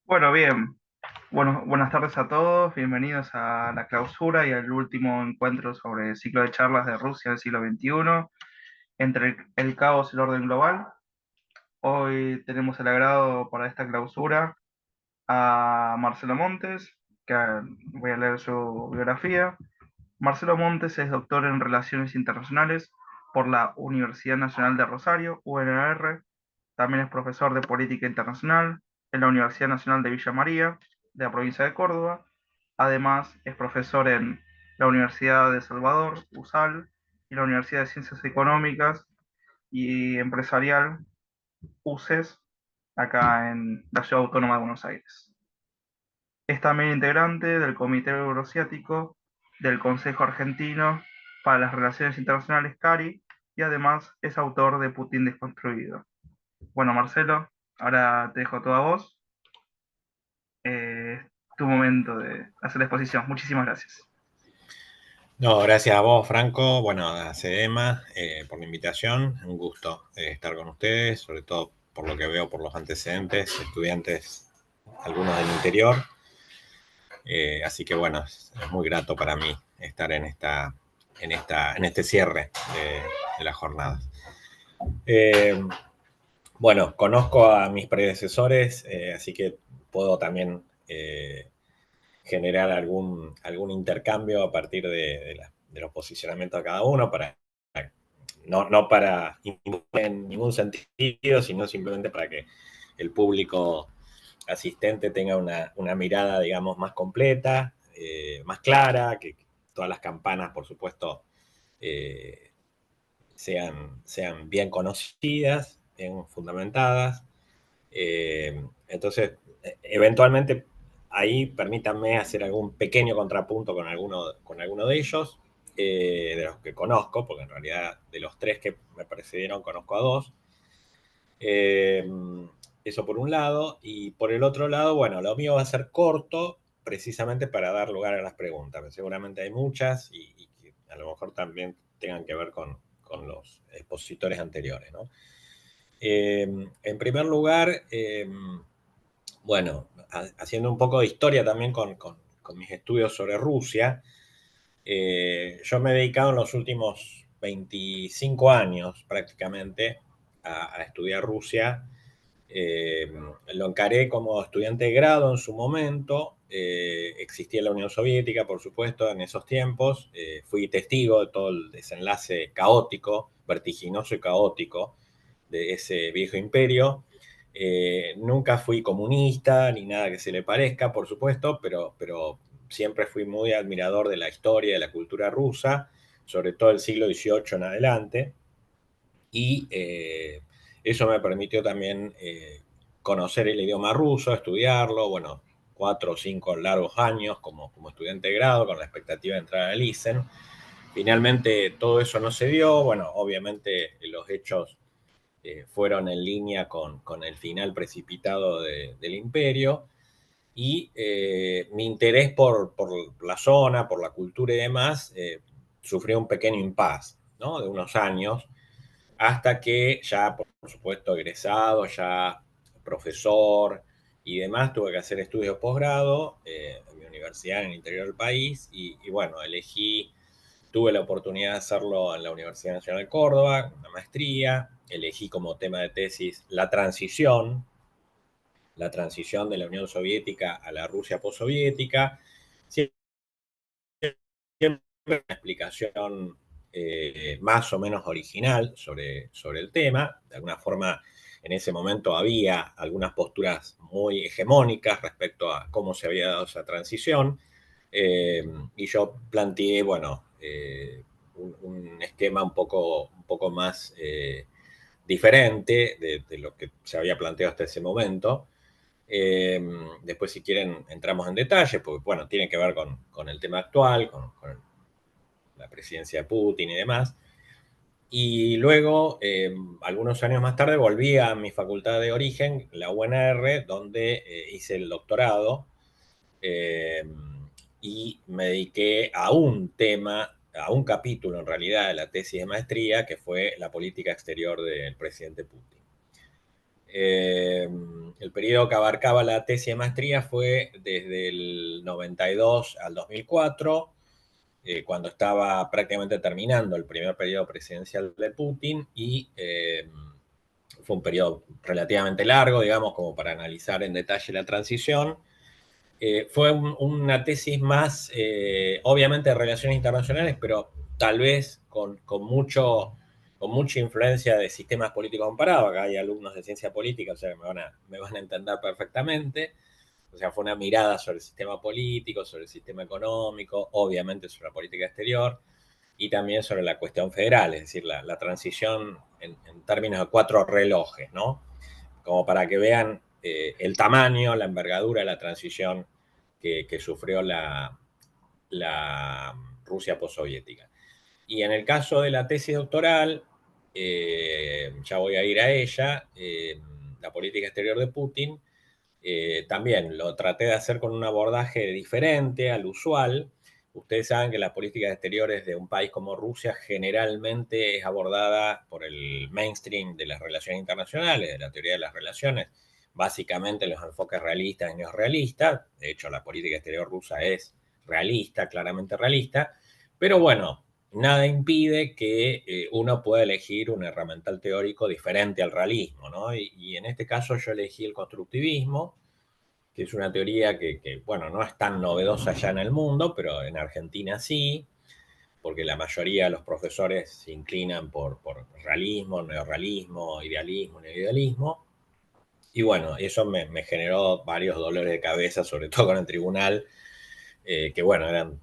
Bueno, bien. Bueno, buenas tardes a todos. Bienvenidos a la clausura y al último encuentro sobre el ciclo de charlas de Rusia del siglo XXI, entre el caos y el orden global. Hoy tenemos el agrado para esta clausura a Marcelo Montes, que voy a leer su biografía. Marcelo Montes es doctor en Relaciones Internacionales por la Universidad Nacional de Rosario, UNR. También es profesor de Política Internacional en la Universidad Nacional de Villa María, de la provincia de Córdoba. Además, es profesor en la Universidad de Salvador, USAL, y la Universidad de Ciencias Económicas y Empresarial, UCES, acá en la Ciudad Autónoma de Buenos Aires. Es también integrante del Comité Euroasiático del Consejo Argentino para las Relaciones Internacionales, CARI, y además es autor de Putin Desconstruido. Bueno, Marcelo, ahora te dejo todo a vos. Tu momento de hacer la exposición. Muchísimas gracias. No, gracias a vos, Franco. Bueno, a CEDEMA por la invitación. Un gusto estar con ustedes, sobre todo por lo que veo por los antecedentes, estudiantes, algunos del interior. Así que bueno, es muy grato para mí estar en este cierre de las jornadas. Eh, bueno, conozco a mis predecesores, así que puedo también generar algún intercambio a partir de los posicionamientos de cada uno, no para en ningún sentido, sino simplemente para que el público asistente tenga una mirada, digamos, más completa, más clara, que todas las campanas, por supuesto, eh, sean bien conocidas, bien fundamentadas. Entonces, eventualmente, ahí permítanme hacer algún pequeño contrapunto con alguno de ellos, de los que conozco, porque en realidad de los tres que me precedieron conozco a dos. Eh, Eso por un lado. Y por el otro lado, bueno, lo mío va a ser corto, precisamente para dar lugar a las preguntas. Seguramente hay muchas y que a lo mejor también tengan que ver con los expositores anteriores, ¿no? En primer lugar, bueno, haciendo un poco de historia también con mis estudios sobre Rusia, yo me he dedicado en los últimos 25 años prácticamente a estudiar Rusia. Eh, lo encaré como estudiante de grado en su momento. Existía la Unión Soviética, por supuesto, en esos tiempos. Fui testigo de todo el desenlace caótico, vertiginoso y caótico de ese viejo imperio. Nunca fui comunista ni nada que se le parezca, por supuesto, pero siempre fui muy admirador de la historia, de la cultura rusa, sobre todo el siglo XVIII en adelante. Y eso me permitió también conocer el idioma ruso, estudiarlo, bueno, 4 o 5 largos años como estudiante de grado, con la expectativa de entrar al ISEN. Finalmente todo eso no se dio, bueno, obviamente los hechos fueron en línea con el final precipitado del imperio, y mi interés por la zona, por la cultura y demás, sufrió un pequeño impasse, ¿no? De unos años, hasta que ya, por supuesto, egresado, ya profesor y demás, tuve que hacer estudios de posgrado en mi universidad en el interior del país, y bueno, tuve la oportunidad de hacerlo en la Universidad Nacional de Córdoba, una maestría. Elegí como tema de tesis la transición de la Unión Soviética a la Rusia postsoviética. Siempre una explicación más o menos original sobre el tema. De alguna forma, en ese momento había algunas posturas muy hegemónicas respecto a cómo se había dado esa transición. Y yo planteé, bueno, un esquema un poco más diferente de lo que se había planteado hasta ese momento. Después, si quieren, entramos en detalle, porque bueno, tiene que ver con el tema actual, con la presidencia de Putin y demás. Y luego, algunos años más tarde, volví a mi facultad de origen, la UNR, donde hice el doctorado, eh, y me dediqué a un tema, a un capítulo en realidad de la tesis de maestría, que fue la política exterior del presidente Putin. Eh, el periodo que abarcaba la tesis de maestría fue desde el 92 al 2004, cuando estaba prácticamente terminando el primer periodo presidencial de Putin, y fue un periodo relativamente largo, digamos, como para analizar en detalle la transición. Fue una tesis más, obviamente, de relaciones internacionales, pero tal vez con mucha influencia de sistemas políticos comparados. Acá hay alumnos de ciencia política, o sea que me van a entender perfectamente. O sea, fue una mirada sobre el sistema político, sobre el sistema económico, obviamente sobre la política exterior y también sobre la cuestión federal, es decir, la transición en términos de cuatro relojes, ¿no? Como para que vean el tamaño, la envergadura de la transición que sufrió la Rusia postsoviética. Y en el caso de la tesis doctoral, ya voy a ir a ella, la política exterior de Putin, también lo traté de hacer con un abordaje diferente al usual. Ustedes saben que las políticas exteriores de un país como Rusia generalmente es abordada por el mainstream de las relaciones internacionales, de la teoría de las relaciones, básicamente los enfoques realistas y neorrealistas. De hecho, la política exterior rusa es realista, claramente realista, pero bueno, nada impide que uno pueda elegir un herramental teórico diferente al realismo, ¿no? Y en este caso yo elegí el constructivismo, que es una teoría bueno, no es tan novedosa ya en el mundo, pero en Argentina sí, porque la mayoría de los profesores se inclinan por realismo, neorrealismo, idealismo, neoidealismo. Y bueno, eso me generó varios dolores de cabeza, sobre todo con el tribunal, que bueno, eran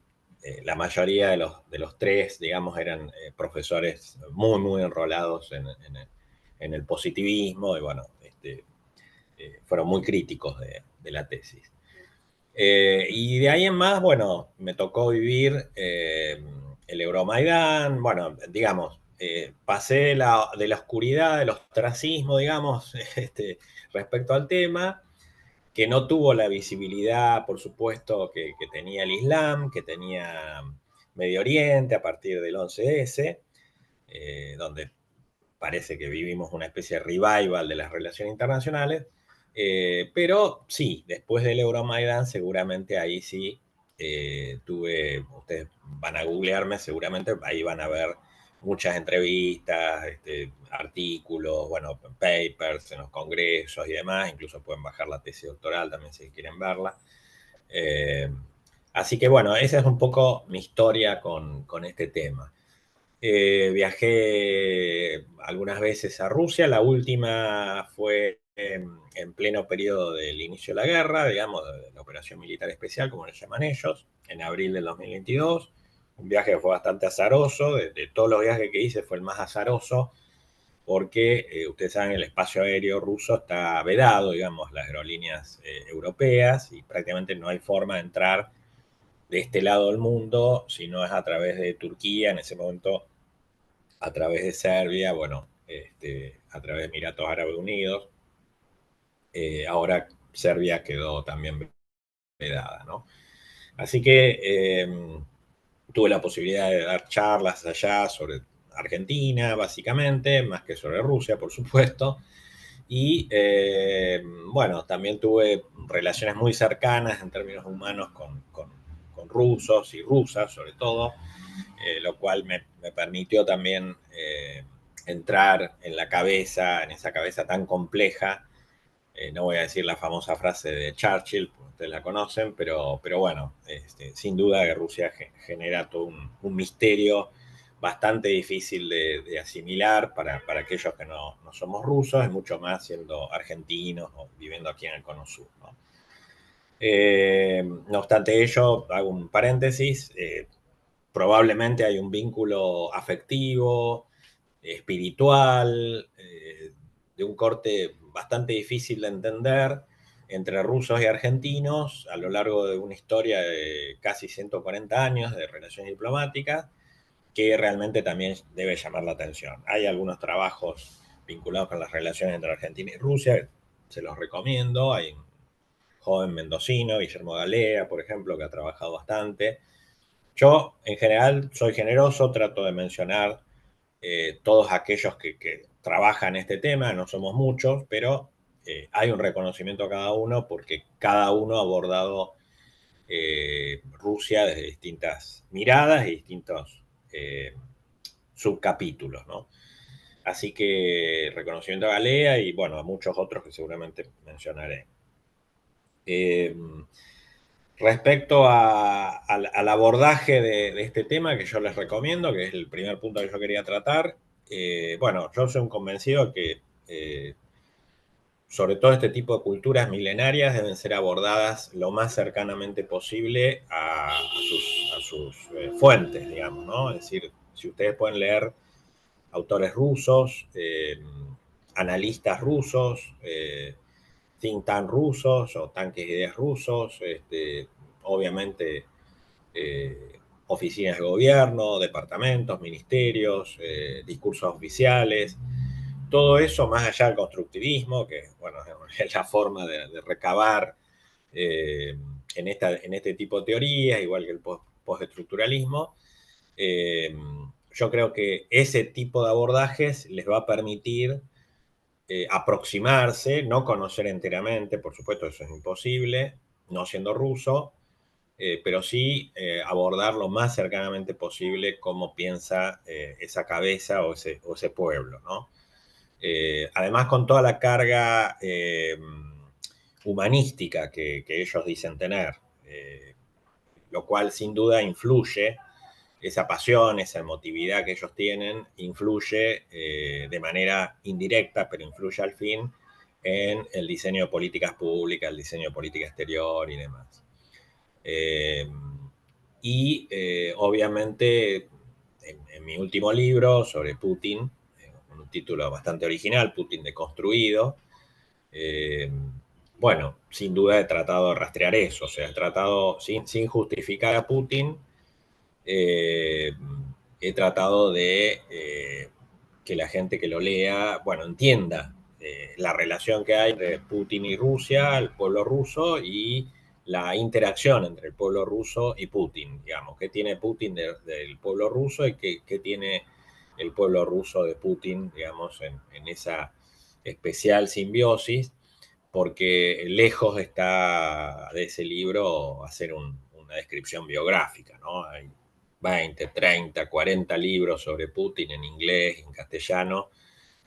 la mayoría de los tres, digamos, eran profesores muy, muy enrolados en el positivismo y bueno, fueron muy críticos de la tesis. Y de ahí en más, bueno, me tocó vivir el Euromaidán, bueno, digamos, pasé de la oscuridad, del ostracismo, digamos, respecto al tema, que no tuvo la visibilidad, por supuesto, que tenía el Islam, que tenía Medio Oriente a partir del 11S, donde parece que vivimos una especie de revival de las relaciones internacionales, pero sí, después del Euromaidan seguramente ahí sí ustedes van a googlearme, seguramente ahí van a ver muchas entrevistas, artículos, bueno, papers en los congresos y demás, incluso pueden bajar la tesis doctoral también si quieren verla. Eh, Así que bueno, esa es un poco mi historia con este tema. Viajé algunas veces a Rusia, la última fue en pleno periodo del inicio de la guerra, digamos, de la operación militar especial, como le llaman ellos, en abril del 2022. Un viaje que fue bastante azaroso, de todos los viajes que hice fue el más azaroso, porque ustedes saben, el espacio aéreo ruso está vedado, digamos, las aerolíneas europeas, y prácticamente no hay forma de entrar de este lado del mundo si no es a través de Turquía, en ese momento a través de Serbia, bueno, a través de Emiratos Árabes Unidos. Ahora Serbia quedó también vedada, ¿no? Así que tuve la posibilidad de dar charlas allá sobre Argentina, básicamente, más que sobre Rusia, por supuesto. Y bueno, también tuve relaciones muy cercanas en términos humanos con rusos y rusas, sobre todo, lo cual me permitió también entrar en la cabeza, en esa cabeza tan compleja. No voy a decir la famosa frase de Churchill, ustedes la conocen, pero bueno, sin duda que Rusia genera todo un misterio bastante difícil de asimilar para aquellos que no somos rusos, y mucho más siendo argentinos o viviendo aquí en el Cono Sur, ¿no? No obstante ello, hago un paréntesis, probablemente hay un vínculo afectivo, espiritual, de un corte bastante difícil de entender entre rusos y argentinos a lo largo de una historia de casi 140 años de relaciones diplomáticas, que realmente también debe llamar la atención. Hay algunos trabajos vinculados con las relaciones entre Argentina y Rusia, se los recomiendo. Hay un joven mendocino, Guillermo Galea, por ejemplo, que ha trabajado bastante. Yo, en general, soy generoso, trato de mencionar todos aquellos que trabajan este tema, no somos muchos, pero hay un reconocimiento a cada uno porque cada uno ha abordado Rusia desde distintas miradas y distintos subcapítulos, ¿no? Así que reconocimiento a Galea y bueno, a muchos otros que seguramente mencionaré. Eh, Respecto al abordaje de este tema que yo les recomiendo, que es el primer punto que yo quería tratar, bueno, yo soy un convencido que sobre todo este tipo de culturas milenarias deben ser abordadas lo más cercanamente posible a sus fuentes, digamos, ¿no? Es decir, si ustedes pueden leer autores rusos, analistas rusos, think tank rusos o tanques de ideas rusos, obviamente oficinas de gobierno, departamentos, ministerios, discursos oficiales, todo eso más allá del constructivismo, que bueno, es la forma de recabar en este tipo de teorías, igual que el postestructuralismo. Yo creo que ese tipo de abordajes les va a permitir aproximarse, no conocer enteramente, por supuesto eso es imposible, no siendo ruso, pero sí abordar lo más cercanamente posible cómo piensa esa cabeza o ese pueblo, ¿no? Además con toda la carga humanística que ellos dicen tener, lo cual sin duda influye, esa pasión, esa emotividad que ellos tienen, influye de manera indirecta, pero influye al fin en el diseño de políticas públicas, el diseño de política exterior y demás. Obviamente, en mi último libro sobre Putin, con un título bastante original, Putin deconstruido, bueno, sin duda he tratado de rastrear eso, o sea, he tratado, sin justificar a Putin, he tratado de que la gente que lo lea, bueno, entienda la relación que hay entre Putin y Rusia, el pueblo ruso y la interacción entre el pueblo ruso y Putin, digamos, qué tiene Putin del pueblo ruso y qué tiene el pueblo ruso de Putin, digamos, en esa especial simbiosis, porque lejos está de ese libro hacer una descripción biográfica, ¿no? Hay 20, 30, 40 libros sobre Putin en inglés, en castellano,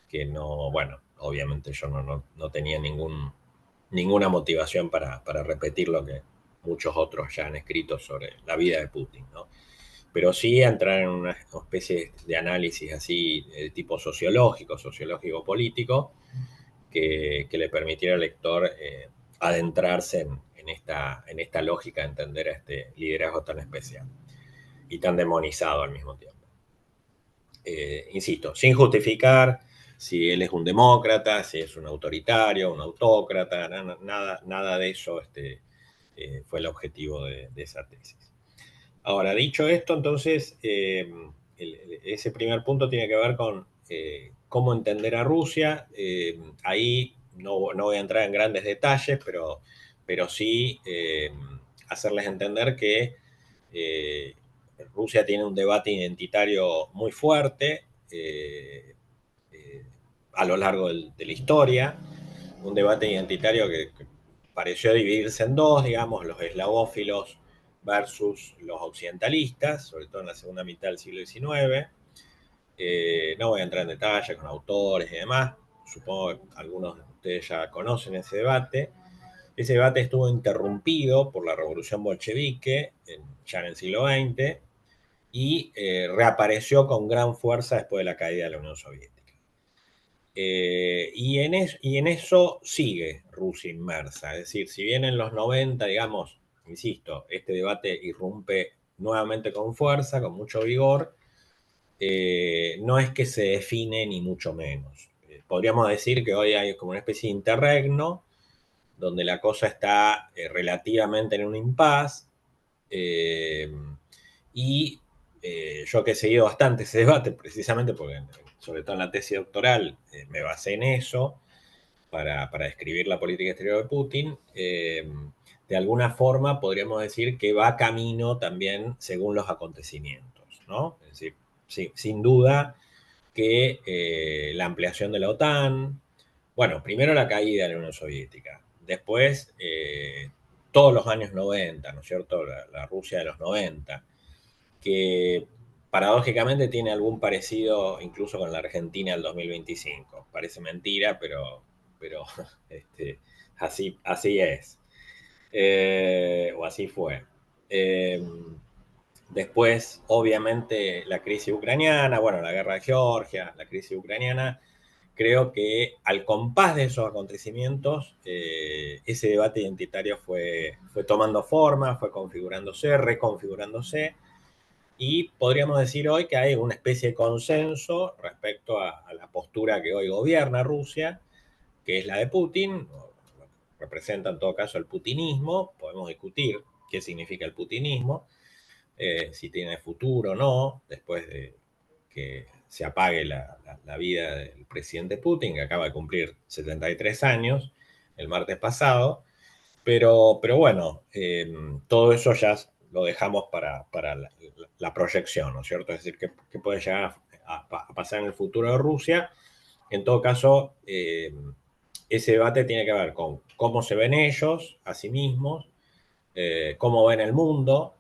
que no, bueno, obviamente yo no tenía ninguna motivación para repetir lo que muchos otros ya han escrito sobre la vida de Putin, ¿no? Pero sí entrar en una especie de análisis así de tipo sociológico-político, que le permitiera al lector adentrarse en esta lógica de entender a este liderazgo tan especial y tan demonizado al mismo tiempo. Insisto, sin justificar si él es un demócrata, si es un autoritario, un autócrata, nada de eso fue el objetivo de esa tesis. Ahora, dicho esto, entonces, ese primer punto tiene que ver con cómo entender a Rusia. Ahí no voy a entrar en grandes detalles, pero sí hacerles entender que Rusia tiene un debate identitario muy fuerte a lo largo de la historia, un debate identitario que pareció dividirse en dos, digamos, los eslavófilos versus los occidentalistas, sobre todo en la segunda mitad del siglo XIX. No voy a entrar en detalle con autores y demás, supongo que algunos de ustedes ya conocen ese debate. Ese debate estuvo interrumpido por la revolución bolchevique ya en el siglo XX y reapareció con gran fuerza después de la caída de la Unión Soviética. Y en eso sigue Rusia inmersa. Es decir, si bien en los 90, digamos, insisto, este debate irrumpe nuevamente con fuerza, con mucho vigor, no es que se define ni mucho menos. Podríamos decir que hoy hay como una especie de interregno, donde la cosa está relativamente en un impasse, y yo que he seguido bastante ese debate, precisamente porque, sobre todo en la tesis doctoral, me basé en eso para describir la política exterior de Putin, de alguna forma podríamos decir que va camino también según los acontecimientos, ¿no? Es decir, sin duda que la ampliación de la OTAN, Bueno, primero la caída de la Unión Soviética, después todos los años 90, ¿no es cierto? La Rusia de los 90, que paradójicamente tiene algún parecido incluso con la Argentina del 2025. Parece mentira, pero este, así es. O así fue. Eh, Después, obviamente, la crisis ucraniana, bueno, la guerra de Georgia, la crisis ucraniana. Creo que al compás de esos acontecimientos, ese debate identitario fue tomando forma, fue configurándose, reconfigurándose, y podríamos decir hoy que hay una especie de consenso respecto a la postura que hoy gobierna Rusia, que es la de Putin, representa en todo caso el putinismo. Podemos discutir qué significa el putinismo, si tiene futuro o no, después de que se apague la vida del presidente Putin, que acaba de cumplir 73 años el martes pasado. Pero bueno, todo eso ya lo dejamos para la proyección, ¿no es cierto? Es decir, qué puede llegar a pasar en el futuro de Rusia. En todo caso, ese debate tiene que ver con cómo se ven ellos a sí mismos, cómo ven el mundo,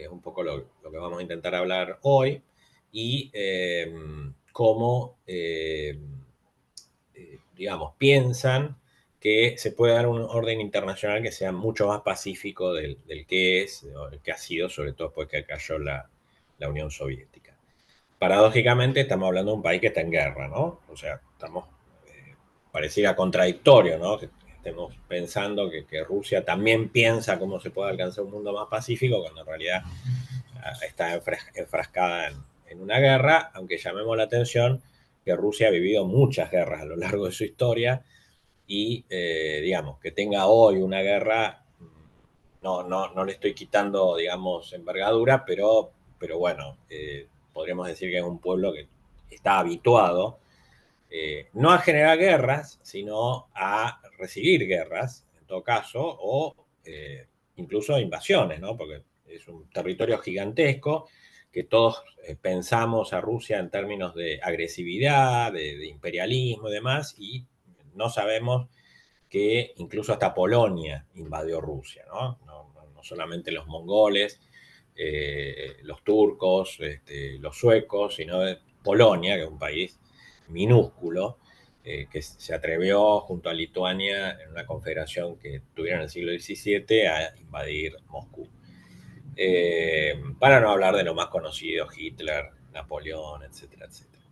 un poco lo que vamos a intentar hablar hoy, y cómo, digamos, piensan que se puede dar un orden internacional que sea mucho más pacífico del que es, o del que ha sido, sobre todo después que cayó la Unión Soviética. Paradójicamente estamos hablando de un país que está en guerra, ¿no? O sea, pareciera contradictorio, ¿no? Que estemos pensando que Rusia también piensa cómo se puede alcanzar un mundo más pacífico, cuando en realidad está enfrascada en una guerra, aunque llamemos la atención que Rusia ha vivido muchas guerras a lo largo de su historia, y digamos, que tenga hoy una guerra, no le estoy quitando, digamos, envergadura, pero bueno, podríamos decir que es un pueblo que está habituado, no a generar guerras, sino a recibir guerras, en todo caso, o incluso invasiones, ¿no? Porque es un territorio gigantesco, que todos pensamos a Rusia en términos de agresividad, de imperialismo y demás, y no sabemos que incluso hasta Polonia invadió Rusia, ¿no? No solamente los mongoles, los turcos, los suecos, sino Polonia, que es un país minúsculo, que se atrevió junto a Lituania en una confederación que tuvieron en el siglo XVII a invadir Moscú. Para no hablar de lo más conocido, Hitler, Napoleón, etcétera, etcétera.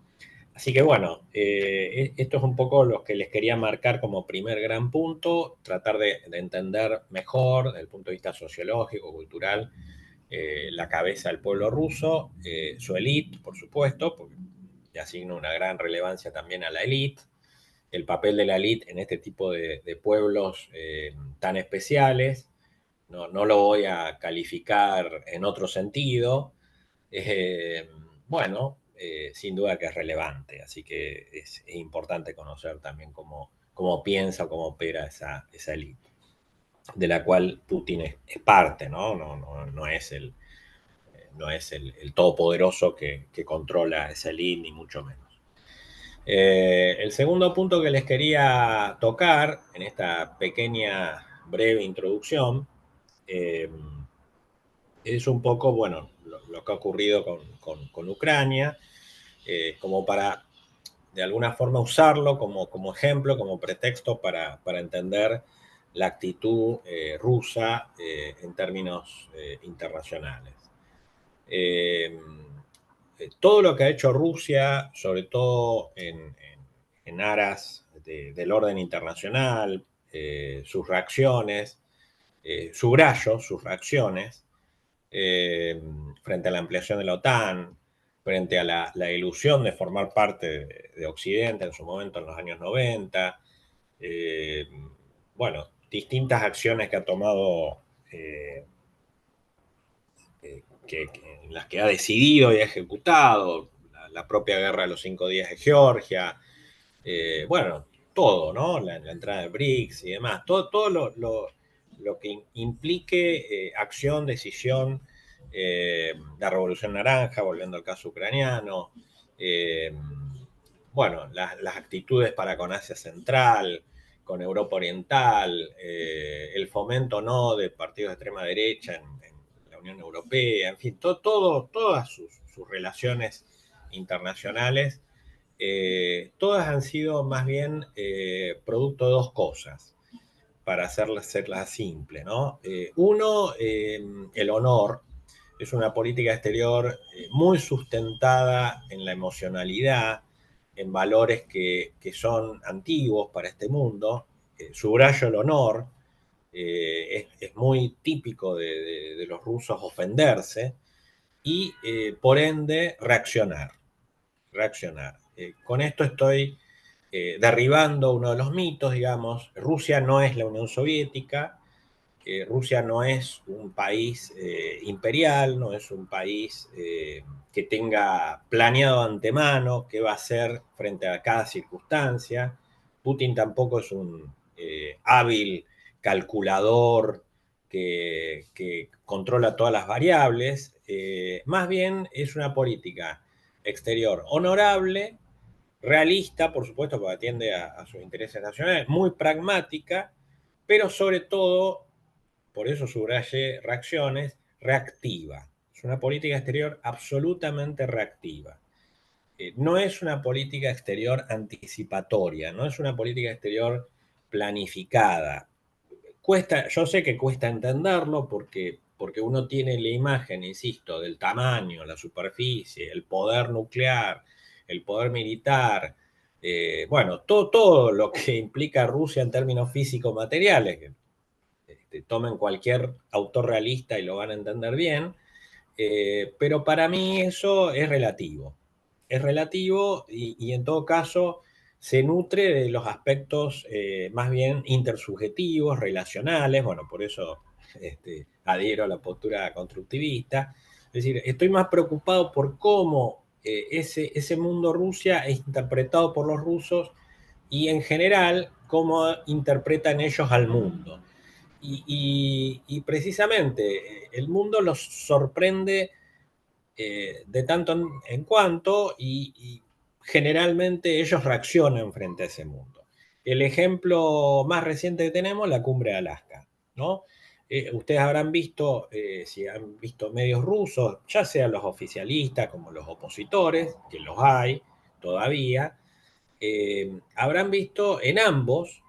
Así que bueno, esto es un poco lo que les quería marcar como primer gran punto, tratar de entender mejor desde el punto de vista sociológico, cultural, la cabeza del pueblo ruso, su élite, por supuesto, porque le asigna una gran relevancia también a la élite, el papel de la élite en este tipo de pueblos tan especiales. No lo voy a calificar en otro sentido. Eh, bueno, sin duda que es relevante, así que es importante conocer también cómo piensa, cómo opera esa élite, de la cual Putin es parte, ¿no? No es el todopoderoso que controla esa élite, ni mucho menos. El segundo punto que les quería tocar en esta pequeña, breve introducción, eh, es un poco, bueno, lo que ha ocurrido con Ucrania, como para de alguna forma usarlo como ejemplo, como pretexto para entender la actitud rusa en términos internacionales. Eh, Todo lo que ha hecho Rusia, sobre todo en aras del orden internacional, sus reacciones, subrayo sus reacciones, frente a la ampliación de la OTAN, frente a la ilusión de formar parte de Occidente en su momento en los años 90. eh, bueno, distintas acciones que ha tomado, en las que ha decidido y ha ejecutado, la propia guerra de los 5 días de Georgia, bueno, todo, ¿no? La entrada de BRICS y demás, todo lo que implique acción, decisión, la Revolución Naranja, volviendo al caso ucraniano, eh, bueno, las actitudes para con Asia Central, con Europa Oriental, el fomento no de partidos de extrema derecha en la Unión Europea, en fin, todas sus relaciones internacionales, todas han sido más bien producto de dos cosas, para hacerlas simple, ¿no? Uno, el honor, es una política exterior muy sustentada en la emocionalidad, en valores que son antiguos para este mundo. Subrayo el honor, es muy típico de los rusos ofenderse y por ende reaccionar. Con esto estoy derribando uno de los mitos, digamos. Rusia no es la Unión Soviética, Rusia no es un país imperial, no es un país que tenga planeado antemano qué va a hacer frente a cada circunstancia. Putin tampoco es un hábil calculador que controla todas las variables. Más bien es una política exterior honorable, realista, por supuesto, porque atiende a sus intereses nacionales, muy pragmática, pero sobre todo, por eso subrayé reacciones, reactiva. Es una política exterior absolutamente reactiva. No es una política exterior anticipatoria, no es una política exterior planificada. Yo sé que cuesta entenderlo porque uno tiene la imagen, insisto, del tamaño, la superficie, el poder nuclear, el poder militar, bueno, todo lo que implica Rusia en términos físico-materiales. Tomen cualquier autor realista y lo van a entender bien, pero para mí eso es relativo. Es relativo y en todo caso se nutre de los aspectos más bien intersubjetivos, relacionales, bueno, por eso adhiero a la postura constructivista. Es decir, estoy más preocupado por cómo ese mundo Rusia es interpretado por los rusos y en general cómo interpretan ellos al mundo. Y precisamente el mundo los sorprende de tanto en cuanto y generalmente ellos reaccionan frente a ese mundo. El ejemplo más reciente que tenemos, la cumbre de Alaska, ¿no? Ustedes habrán visto, si han visto medios rusos, ya sean los oficialistas como los opositores, que los hay todavía, habrán visto en ambos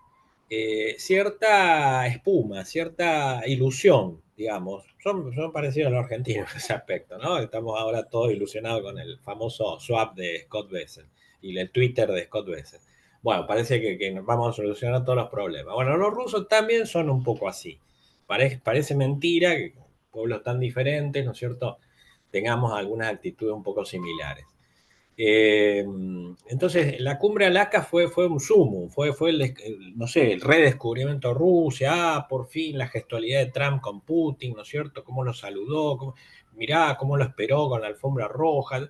cierta espuma, cierta ilusión, digamos. Son parecidos a los argentinos en ese aspecto, ¿no? Estamos ahora todos ilusionados con el famoso swap de Scott Bessel y el Twitter de Scott Bessel. Bueno, parece que nos vamos a solucionar todos los problemas. Bueno, los rusos también son un poco así. Parece mentira que pueblos tan diferentes, ¿no es cierto?, tengamos algunas actitudes un poco similares. Entonces, la cumbre de Alaska fue un sumum, fue no sé, el redescubrimiento de Rusia, por fin la gestualidad de Trump con Putin, ¿no es cierto? Cómo lo saludó, mirá cómo lo esperó con la alfombra roja.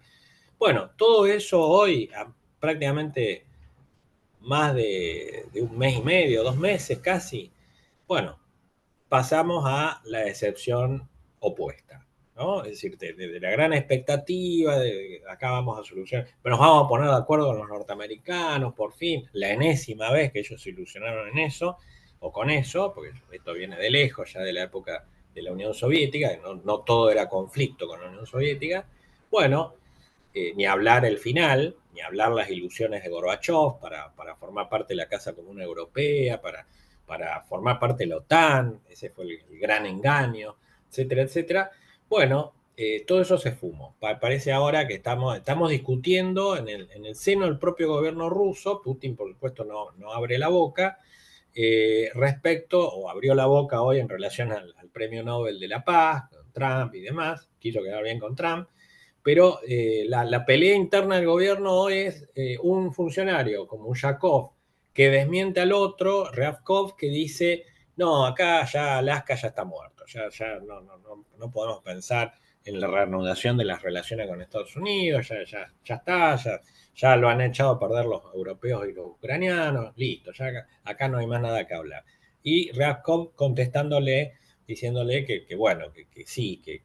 Bueno, todo eso hoy, prácticamente más de un mes y medio, 2 meses casi, bueno, pasamos a la decepción opuesta, ¿no? Es decir, de la gran expectativa, de acá vamos a solucionar, pero nos vamos a poner de acuerdo con los norteamericanos, por fin, la enésima vez que ellos se ilusionaron en eso, o con eso, porque esto viene de lejos, ya de la época de la Unión Soviética, no todo era conflicto con la Unión Soviética. Bueno, ni hablar el final, ni hablar las ilusiones de Gorbachev para formar parte de la Casa Común Europea, para formar parte de la OTAN, ese fue el gran engaño, etcétera, etcétera. Bueno, todo eso se fumó. Parece ahora que estamos discutiendo en el seno del propio gobierno ruso, Putin por supuesto no abre la boca, respecto, o abrió la boca hoy en relación al Premio Nobel de la Paz, con Trump y demás, quiso quedar bien con Trump, pero la pelea interna del gobierno es un funcionario como Ushakov que desmiente al otro, Ryabkov, que dice, no, acá ya Alaska ya está muerto, ya no podemos pensar en la reanudación de las relaciones con Estados Unidos, ya está, ya lo han echado a perder los europeos y los ucranianos, listo, ya acá no hay más nada que hablar. Y Ryabkov contestándole, diciéndole que bueno, que sí, que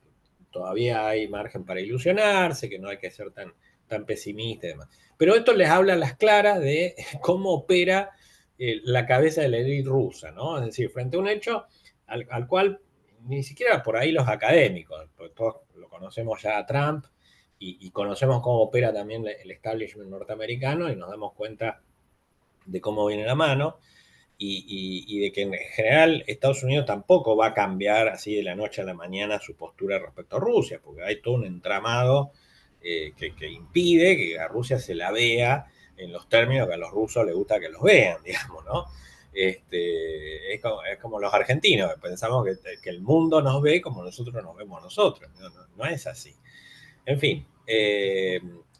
todavía hay margen para ilusionarse, que no hay que ser tan tan pesimista y demás. Pero esto les habla a las claras de cómo opera la cabeza de la élite rusa, ¿no? Es decir, frente a un hecho al cual ni siquiera por ahí los académicos, porque todos lo conocemos ya a Trump y conocemos cómo opera también el establishment norteamericano y nos damos cuenta de cómo viene la mano y de que en general Estados Unidos tampoco va a cambiar así de la noche a la mañana su postura respecto a Rusia, porque hay todo un entramado que impide que a Rusia se la vea en los términos que a los rusos les gusta que los vean, digamos, ¿no? Es como los argentinos, pensamos que el mundo nos ve como nosotros nos vemos nosotros, no es así. En fin,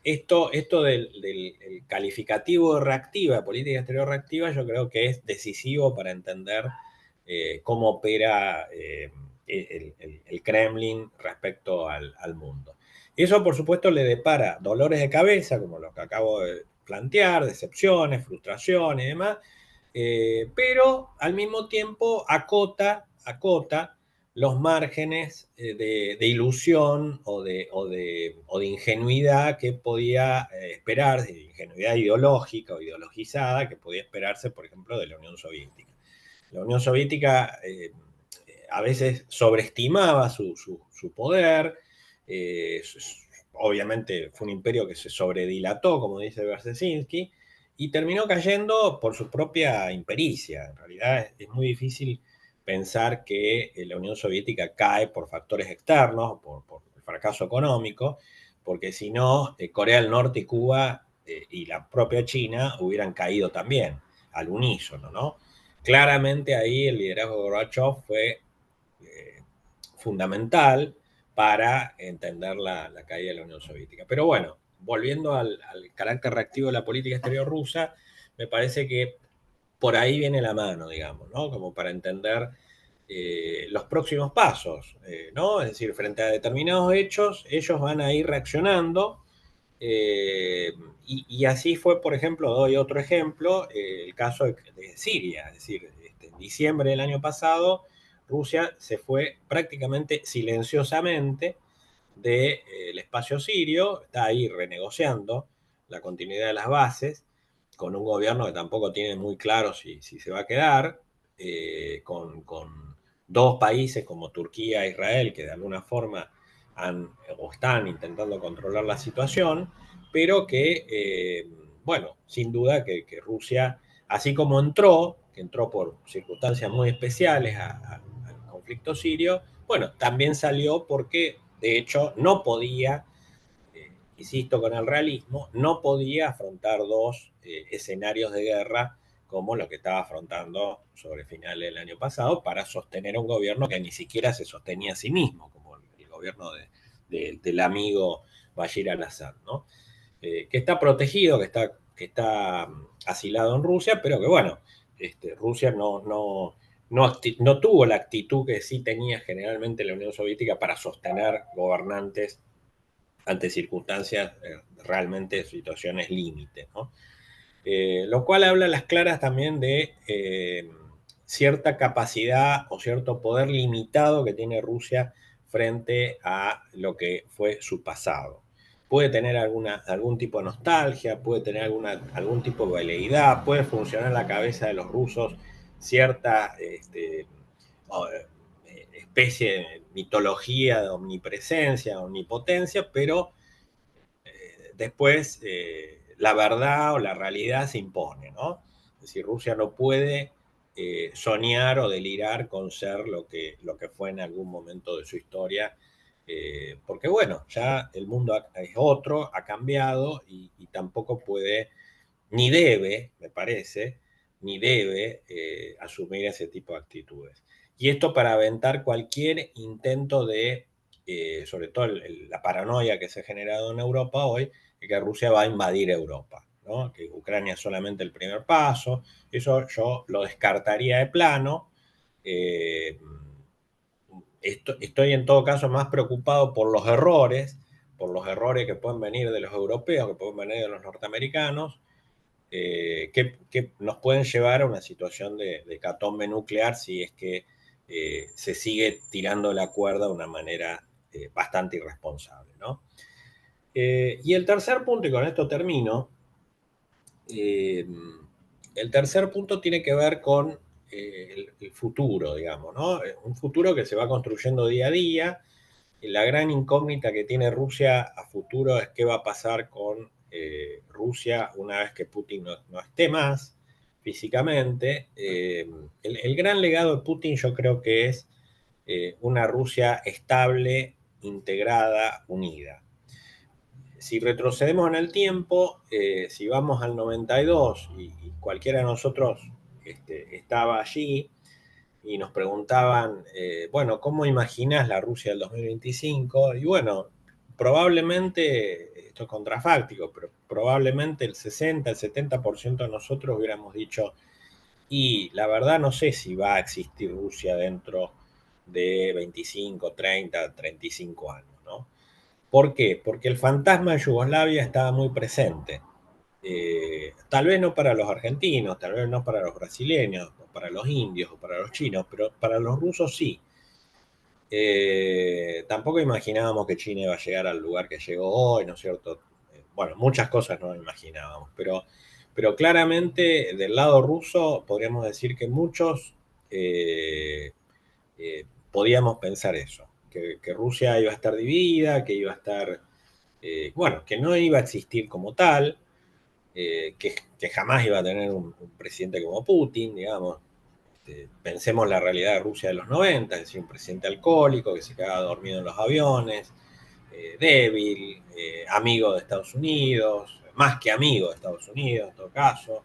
esto del calificativo de reactiva, de política exterior reactiva, yo creo que es decisivo para entender cómo opera el Kremlin respecto al mundo. Eso, por supuesto, le depara dolores de cabeza, como los que acabo de plantear, decepciones, frustraciones y demás, pero al mismo tiempo acota los márgenes de ilusión o de ingenuidad que podía esperar, de ingenuidad ideológica o ideologizada que podía esperarse, por ejemplo, de la Unión Soviética. La Unión Soviética a veces sobreestimaba su poder, obviamente fue un imperio que se sobredilató, como dice Berzezinski, y terminó cayendo por su propia impericia. En realidad es muy difícil pensar que la Unión Soviética cae por factores externos, por el fracaso económico, porque si no, Corea del Norte y Cuba y la propia China hubieran caído también, al unísono, ¿no? Claramente ahí el liderazgo de Gorbachev fue fundamental para entender la caída de la Unión Soviética. Pero bueno, volviendo al carácter reactivo de la política exterior rusa, me parece que por ahí viene la mano, digamos, ¿no? Como para entender los próximos pasos, ¿no? Es decir, frente a determinados hechos, ellos van a ir reaccionando. Y así fue, por ejemplo, doy otro ejemplo, el caso de Siria. Es decir, en diciembre del año pasado, Rusia se fue prácticamente silenciosamente del espacio sirio, está ahí renegociando la continuidad de las bases, con un gobierno que tampoco tiene muy claro si se va a quedar, con dos países como Turquía e Israel, que de alguna forma o están intentando controlar la situación, pero que, bueno, sin duda que Rusia, así como entró, que entró por circunstancias muy especiales al conflicto sirio, bueno, también salió porque de hecho no podía, insisto con el realismo, no podía afrontar dos escenarios de guerra como lo que estaba afrontando sobre finales del año pasado para sostener un gobierno que ni siquiera se sostenía a sí mismo, como el gobierno del amigo Bashir al-Assad, ¿no? Que está protegido, que está asilado en Rusia, pero que bueno, Rusia no tuvo la actitud que sí tenía generalmente la Unión Soviética para sostener gobernantes ante circunstancias, realmente situaciones límite, ¿no? Lo cual habla a las claras también de cierta capacidad o cierto poder limitado que tiene Rusia frente a lo que fue su pasado. Puede tener algún tipo de nostalgia, puede tener algún tipo de veleidad, puede funcionar en la cabeza de los rusos cierta especie de mitología de omnipresencia, omnipotencia, pero después la verdad o la realidad se impone, ¿no? Es decir, Rusia no puede soñar o delirar con ser lo que fue en algún momento de su historia, porque bueno, ya el mundo es otro, ha cambiado y tampoco puede, ni debe, me parece, ni debe asumir ese tipo de actitudes. Y esto para aventar cualquier intento de, sobre todo la paranoia que se ha generado en Europa hoy, que Rusia va a invadir Europa, ¿no? Que Ucrania es solamente el primer paso, eso yo lo descartaría de plano. Eh, estoy en todo caso más preocupado por los errores que pueden venir de los europeos, que pueden venir de los norteamericanos, que nos pueden llevar a una situación de hecatombe nuclear si es que se sigue tirando la cuerda de una manera bastante irresponsable, ¿no? Y el tercer punto, y con esto termino, eh, el tercer punto tiene que ver con el futuro, digamos, ¿no? Un futuro que se va construyendo día a día. La gran incógnita que tiene Rusia a futuro es qué va a pasar con Rusia una vez que Putin no esté más físicamente. El gran legado de Putin yo creo que es una Rusia estable, integrada, unida. Si retrocedemos en el tiempo, si vamos al 92 y cualquiera de nosotros estaba allí y nos preguntaban, bueno, ¿cómo imaginas la Rusia del 2025? Y bueno, probablemente, esto es contrafáctico, pero probablemente el 60, el 70% de nosotros hubiéramos dicho, y la verdad no sé si va a existir Rusia dentro de 25, 30, 35 años, ¿no? ¿Por qué? Porque el fantasma de Yugoslavia estaba muy presente. Tal vez no para los argentinos, tal vez no para los brasileños, o para los indios, o para los chinos, pero para los rusos sí. Tampoco imaginábamos que China iba a llegar al lugar que llegó hoy, ¿no es cierto? Bueno, muchas cosas no imaginábamos, pero claramente del lado ruso podríamos decir que muchos eh, podíamos pensar eso, que Rusia iba a estar dividida, que iba a estar, bueno, que no iba a existir como tal, que jamás iba a tener un presidente como Putin, digamos. Pensemos la realidad de Rusia de los 90, es decir, un presidente alcohólico que se quedaba dormido en los aviones, débil, amigo de Estados Unidos, más que amigo de Estados Unidos en todo caso,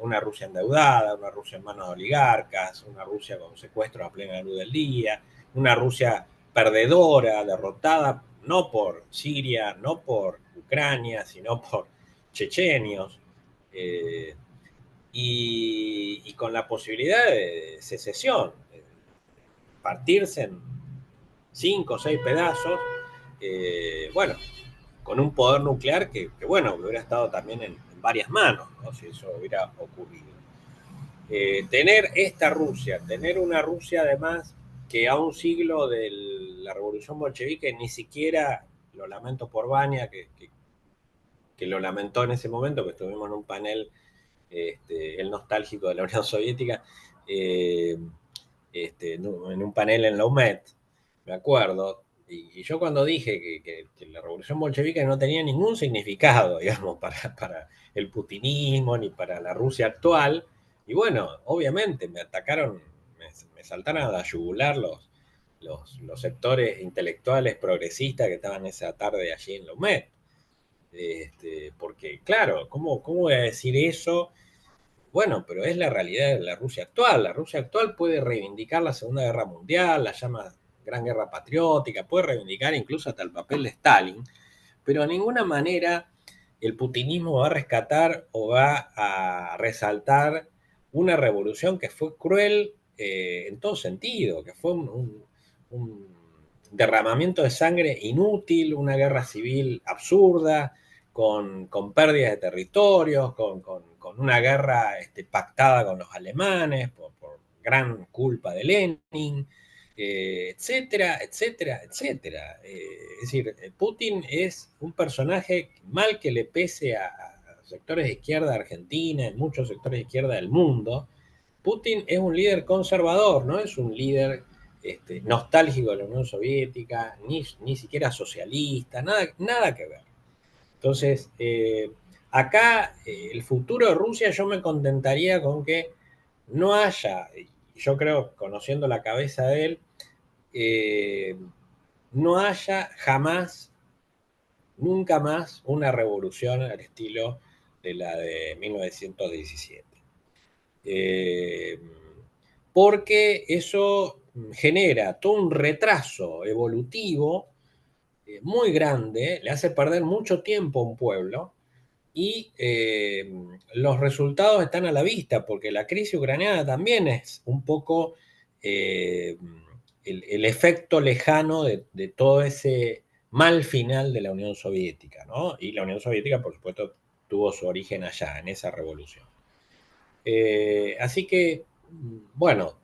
una Rusia endeudada, una Rusia en manos de oligarcas, una Rusia con secuestros a plena luz del día, una Rusia perdedora, derrotada no por Siria, no por Ucrania, sino por chechenios, eh, y con la posibilidad de secesión, de partirse en 5 o 6 pedazos, bueno, con un poder nuclear que bueno, hubiera estado también en varias manos, ¿no? Si eso hubiera ocurrido. Tener esta Rusia, tener una Rusia además que a un siglo de la revolución bolchevique ni siquiera, lo lamento por Vania, que lo lamentó en ese momento, que estuvimos en un panel, el nostálgico de la Unión Soviética, eh, en un panel en la UMED, me acuerdo, y yo cuando dije que la revolución bolchevique no tenía ningún significado, digamos, para el putinismo ni para la Rusia actual, y bueno, obviamente me atacaron, me saltaron a la yugular los sectores intelectuales progresistas que estaban esa tarde allí en la UMED. Porque, claro, ¿cómo voy a decir eso? Bueno, pero es la realidad de la Rusia actual. La Rusia actual puede reivindicar la Segunda Guerra Mundial, la llama Gran Guerra Patriótica, puede reivindicar incluso hasta el papel de Stalin, pero de ninguna manera el putinismo va a rescatar o va a resaltar una revolución que fue cruel en todo sentido, que fue un derramamiento de sangre inútil, una guerra civil absurda, con pérdidas de territorios, con una guerra pactada con los alemanes por gran culpa de Lenin, etcétera, etcétera, etcétera. Es decir, Putin es un personaje, mal que le pese a sectores de izquierda argentina, en muchos sectores de izquierda del mundo, Putin es un líder conservador, no es un líder nostálgico de la Unión Soviética, ni siquiera socialista, nada que ver. Entonces, acá el futuro de Rusia yo me contentaría con que no haya, yo creo, conociendo la cabeza de él, eh, no haya jamás, nunca más, una revolución al estilo de la de 1917. Eh, Porque eso genera todo un retraso evolutivo muy grande, le hace perder mucho tiempo a un pueblo y los resultados están a la vista, porque la crisis ucraniana también es un poco eh, el efecto lejano de todo ese mal final de la Unión Soviética, ¿no? Y la Unión Soviética, por supuesto, tuvo su origen allá, en esa revolución. Así que, bueno,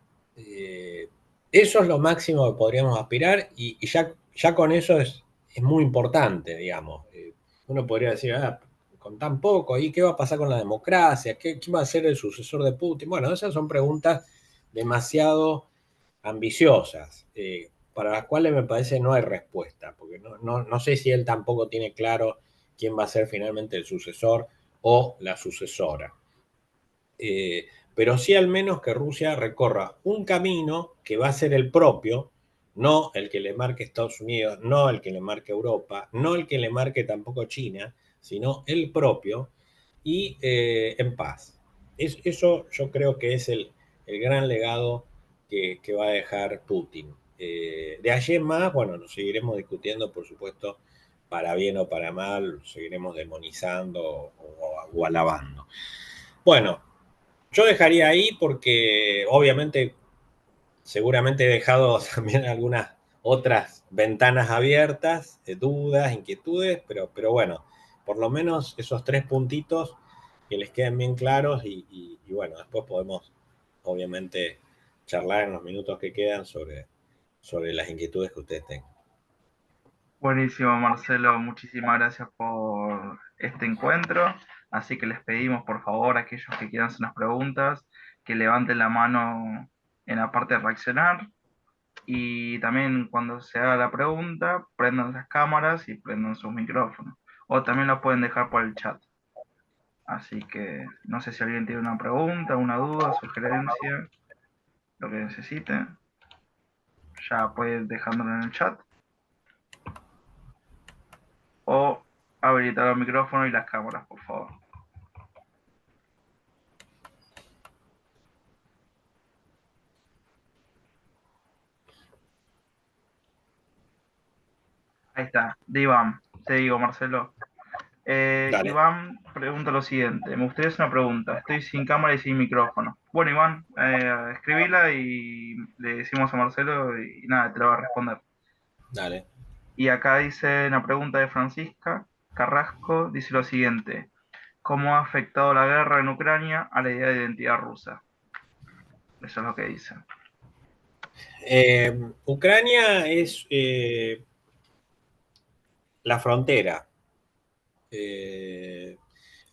eso es lo máximo que podríamos aspirar y ya con eso es es muy importante, digamos. Uno podría decir, con tan poco, ¿y qué va a pasar con la democracia? ¿Quién va a ser el sucesor de Putin? Bueno, esas son preguntas demasiado ambiciosas, para las cuales me parece no hay respuesta, porque no sé si él tampoco tiene claro quién va a ser finalmente el sucesor o la sucesora. Pero sí al menos que Rusia recorra un camino que va a ser el propio, no el que le marque Estados Unidos, no el que le marque Europa, no el que le marque tampoco China, sino el propio y en paz. Eso yo creo que es el gran legado que va a dejar Putin. De allí en más, bueno, nos seguiremos discutiendo, por supuesto, para bien o para mal, seguiremos demonizando o alabando. Bueno, yo dejaría ahí porque obviamente seguramente he dejado también algunas otras ventanas abiertas, dudas, inquietudes, pero bueno, por lo menos esos tres puntitos que les queden bien claros y bueno, después podemos obviamente charlar en los minutos que quedan sobre las inquietudes que ustedes tengan. Buenísimo, Marcelo, muchísimas gracias por este encuentro. Así que les pedimos, por favor, a aquellos que quieran hacer unas preguntas, que levanten la mano en la parte de reaccionar. Y también cuando se haga la pregunta, prendan las cámaras y prendan sus micrófonos. O también lo pueden dejar por el chat. Así que no sé si alguien tiene una pregunta, una duda, sugerencia, lo que necesite. Ya pueden dejándolo en el chat. O habilitar el micrófono y las cámaras, por favor. Ahí está, de Iván. Te digo, Marcelo. Dale, Iván pregunta lo siguiente. Me gustaría hacer una pregunta. Estoy sin cámara y sin micrófono. Bueno, Iván, escribila y le decimos a Marcelo y nada, te lo va a responder. dale. Y acá dice una pregunta de Francisca Carrasco. Dice lo siguiente. ¿Cómo ha afectado la guerra en Ucrania a la idea de identidad rusa? Eso es lo que dice. Ucrania es la frontera. Eh,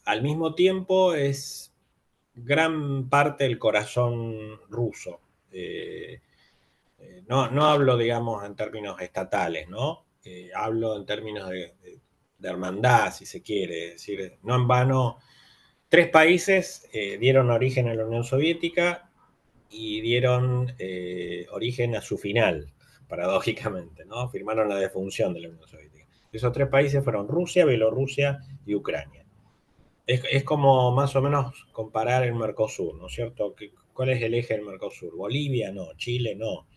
Al mismo tiempo es gran parte del corazón ruso. Eh, no hablo, digamos, en términos estatales, ¿no? Hablo en términos de hermandad, si se quiere. Es decir, no en vano, tres países dieron origen a la Unión Soviética y dieron origen a su final, paradójicamente, ¿no? Firmaron la defunción de la Unión Soviética. Esos tres países fueron Rusia, Bielorrusia y Ucrania. Es como más o menos comparar el Mercosur, ¿no es cierto? ¿Cuál es el eje del Mercosur? Bolivia, no. Chile, no.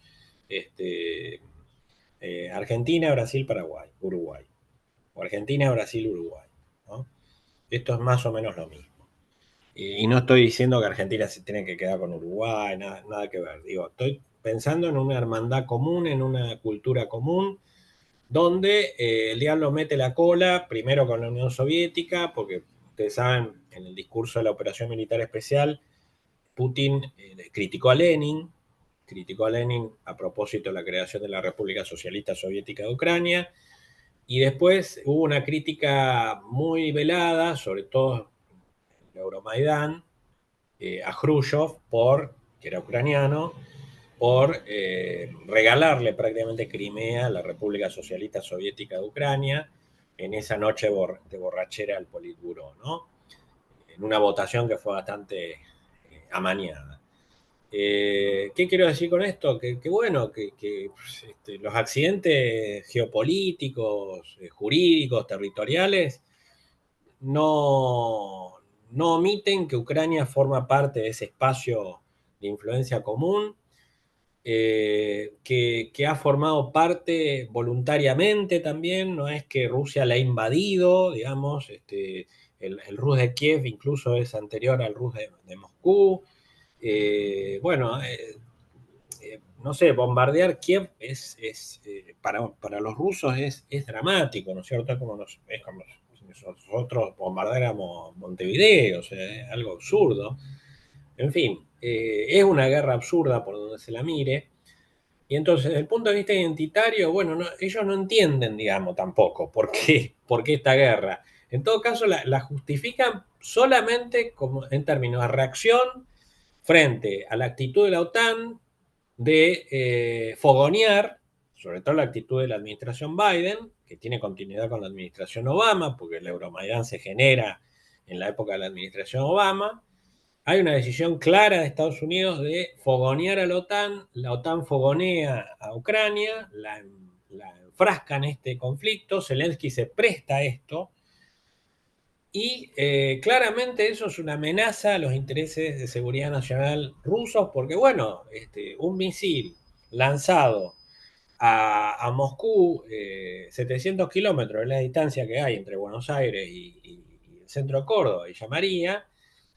Este, Argentina, Brasil, Paraguay, Uruguay. O Argentina, Brasil, Uruguay, ¿no? Esto es más o menos lo mismo. Y no estoy diciendo que Argentina se tiene que quedar con Uruguay, nada que ver. Digo, estoy pensando en una hermandad común, en una cultura común, donde el diablo mete la cola, primero con la Unión Soviética, porque ustedes saben, en el discurso de la operación militar especial, Putin criticó a Lenin a propósito de la creación de la República Socialista Soviética de Ucrania, y después hubo una crítica muy velada, sobre todo en el Euromaidán, a Khrushchev, que era ucraniano, por regalarle prácticamente Crimea a la República Socialista Soviética de Ucrania en esa noche de borrachera al Politburó, ¿no? En una votación que fue bastante amañada. ¿Qué quiero decir con esto? Que bueno, los accidentes geopolíticos, jurídicos, territoriales, no, no omiten que Ucrania forma parte de ese espacio de influencia común, que ha formado parte voluntariamente también, no es que Rusia la ha invadido, digamos, el Rus de Kiev incluso es anterior al Rus de Moscú. Bueno, no sé, bombardear Kiev para los rusos es dramático, ¿no es cierto? Es como si nosotros bombardeáramos Montevideo, o sea, es algo absurdo. En fin, es una guerra absurda por donde se la mire, Y entonces, desde el punto de vista identitario, bueno, ellos no entienden, digamos, tampoco por qué esta guerra. En todo caso, la justifican solamente como, en términos de reacción frente a la actitud de la OTAN de fogonear, sobre todo la actitud de la administración Biden, que tiene continuidad con la administración Obama, porque el Euromaidán se genera en la época de la administración Obama. Hay una decisión clara de Estados Unidos de fogonear a la OTAN fogonea a Ucrania, la enfrasca en este conflicto, Zelensky se presta a esto, y claramente eso es una amenaza a los intereses de seguridad nacional rusos, porque bueno, un misil lanzado a Moscú, 700 kilómetros es la distancia que hay entre Buenos Aires y el centro de Córdoba y llamaría,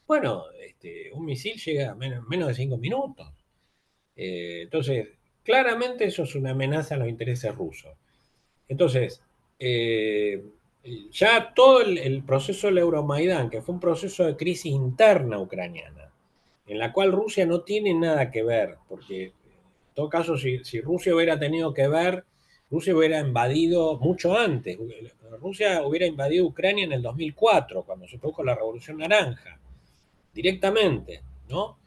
bueno, un misil llega a menos de 5 minutos. Entonces, claramente eso es una amenaza a los intereses rusos. Entonces, eh, ya todo el proceso del Euromaidán, que fue un proceso de crisis interna ucraniana, en la cual Rusia no tiene nada que ver, porque en todo caso, si Rusia hubiera tenido que ver, Rusia hubiera invadido mucho antes. Rusia hubiera invadido Ucrania en el 2004, cuando se produjo la Revolución Naranja, directamente, ¿no?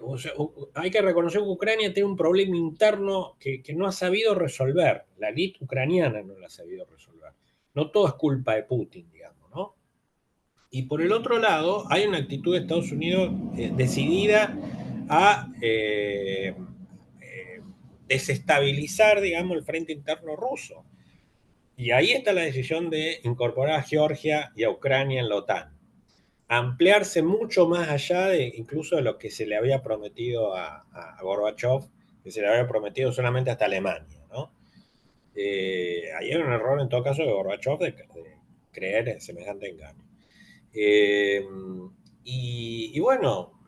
O sea, hay que reconocer que Ucrania tiene un problema interno que no ha sabido resolver. La élite ucraniana no lo ha sabido resolver. No todo es culpa de Putin, digamos, ¿no? Y por el otro lado, hay una actitud de Estados Unidos decidida a desestabilizar, digamos, el frente interno ruso. Y ahí está la decisión de incorporar a Georgia y a Ucrania en la OTAN, ampliarse mucho más allá de incluso de lo que se le había prometido a Gorbachev, que se le había prometido solamente hasta Alemania, ¿no? Ahí era un error en todo caso de Gorbachev de creer en semejante engaño. Eh, y bueno,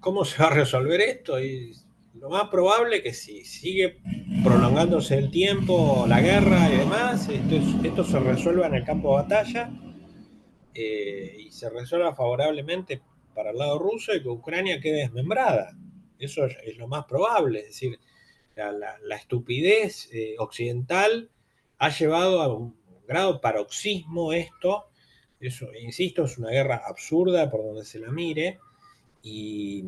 ¿cómo se va a resolver esto? Y lo más probable es que si sigue prolongándose el tiempo, la guerra y demás, esto se resuelva en el campo de batalla y se resuelva favorablemente para el lado ruso y que Ucrania quede desmembrada. Eso es lo más probable, es decir, la estupidez occidental ha llevado a un grado paroxismo esto. Eso, insisto, es una guerra absurda por donde se la mire y,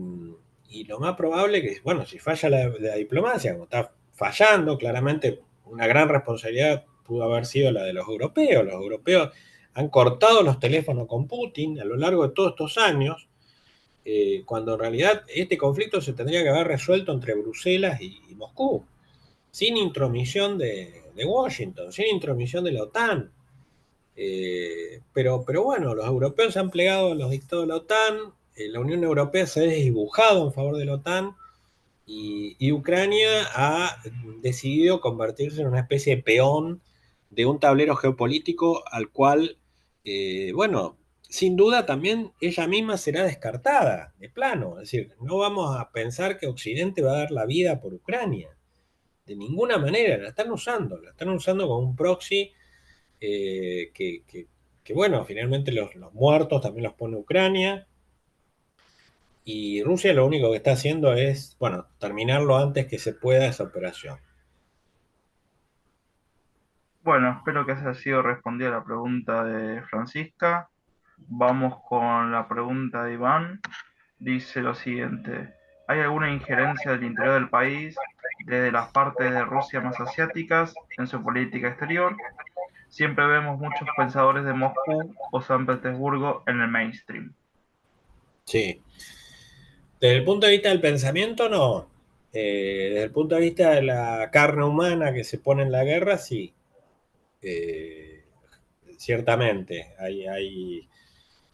y lo más probable que, bueno, si falla la diplomacia, como está fallando, claramente una gran responsabilidad pudo haber sido la de los europeos. Los europeos han cortado los teléfonos con Putin a lo largo de todos estos años, cuando en realidad este conflicto se tendría que haber resuelto entre Bruselas y Moscú, sin intromisión de Washington, sin intromisión de la OTAN. Pero bueno, los europeos se han plegado a los dictados de la OTAN, la Unión Europea se ha desdibujado en favor de la OTAN y Ucrania ha decidido convertirse en una especie de peón de un tablero geopolítico al cual, bueno, sin duda también ella misma será descartada de plano. Es decir, no vamos a pensar que Occidente va a dar la vida por Ucrania. De ninguna manera, la están usando como un proxy eh, que, que, que, bueno, finalmente los muertos también los pone Ucrania. Y Rusia lo único que está haciendo es, bueno, terminarlo antes que se pueda esa operación. Bueno, espero que haya sido respondida la pregunta de Francisca. Vamos con la pregunta de Iván. Dice lo siguiente: ¿hay alguna injerencia del interior del país, desde las partes de Rusia más asiáticas, en su política exterior? Siempre vemos muchos pensadores de Moscú o San Petersburgo en el mainstream. Sí. Desde el punto de vista del pensamiento, no. Desde el punto de vista de la carne humana que se pone en la guerra, sí. Eh, Ciertamente.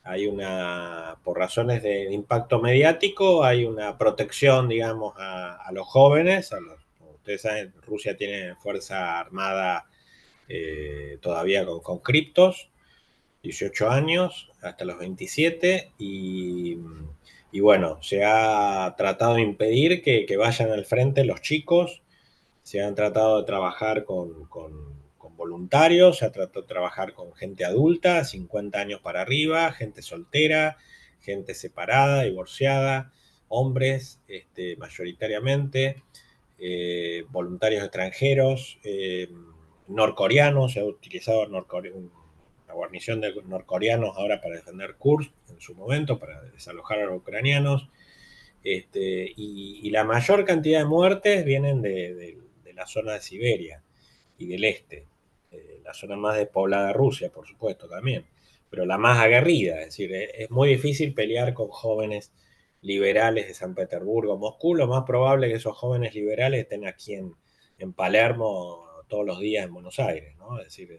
Hay una, por razones de impacto mediático, hay una protección, digamos, a los jóvenes. Como ustedes saben, Rusia tiene fuerza armada todavía con criptos, 18 años hasta los 27, y bueno, se ha tratado de impedir que vayan al frente los chicos, se han tratado de trabajar con voluntarios, se ha tratado de trabajar con gente adulta, 50 años para arriba, gente soltera, gente separada, divorciada, hombres mayoritariamente. voluntarios extranjeros, norcoreanos, se ha utilizado la guarnición de norcoreanos ahora para defender Kursk en su momento, para desalojar a los ucranianos, y la mayor cantidad de muertes vienen de la zona de Siberia y del este, la zona más despoblada de Rusia, por supuesto, también, pero la más aguerrida, es decir, es muy difícil pelear con jóvenes liberales de San Petersburgo, Moscú. Lo más probable es que esos jóvenes liberales estén aquí en Palermo todos los días en Buenos Aires, ¿no? Es decir,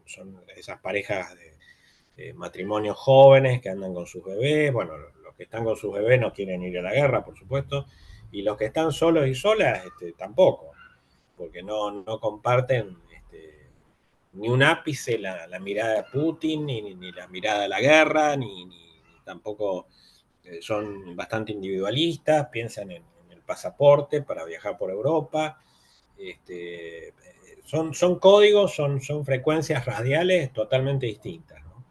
son esas parejas de matrimonios jóvenes que andan con sus bebés. Bueno, los que están con sus bebés no quieren ir a la guerra, por supuesto, y los que están solos y solas tampoco, porque no comparten ni un ápice la mirada de Putin, ni la mirada de la guerra, ni tampoco son bastante individualistas, piensan en el pasaporte para viajar por Europa. Son códigos, son frecuencias radiales totalmente distintas, ¿no?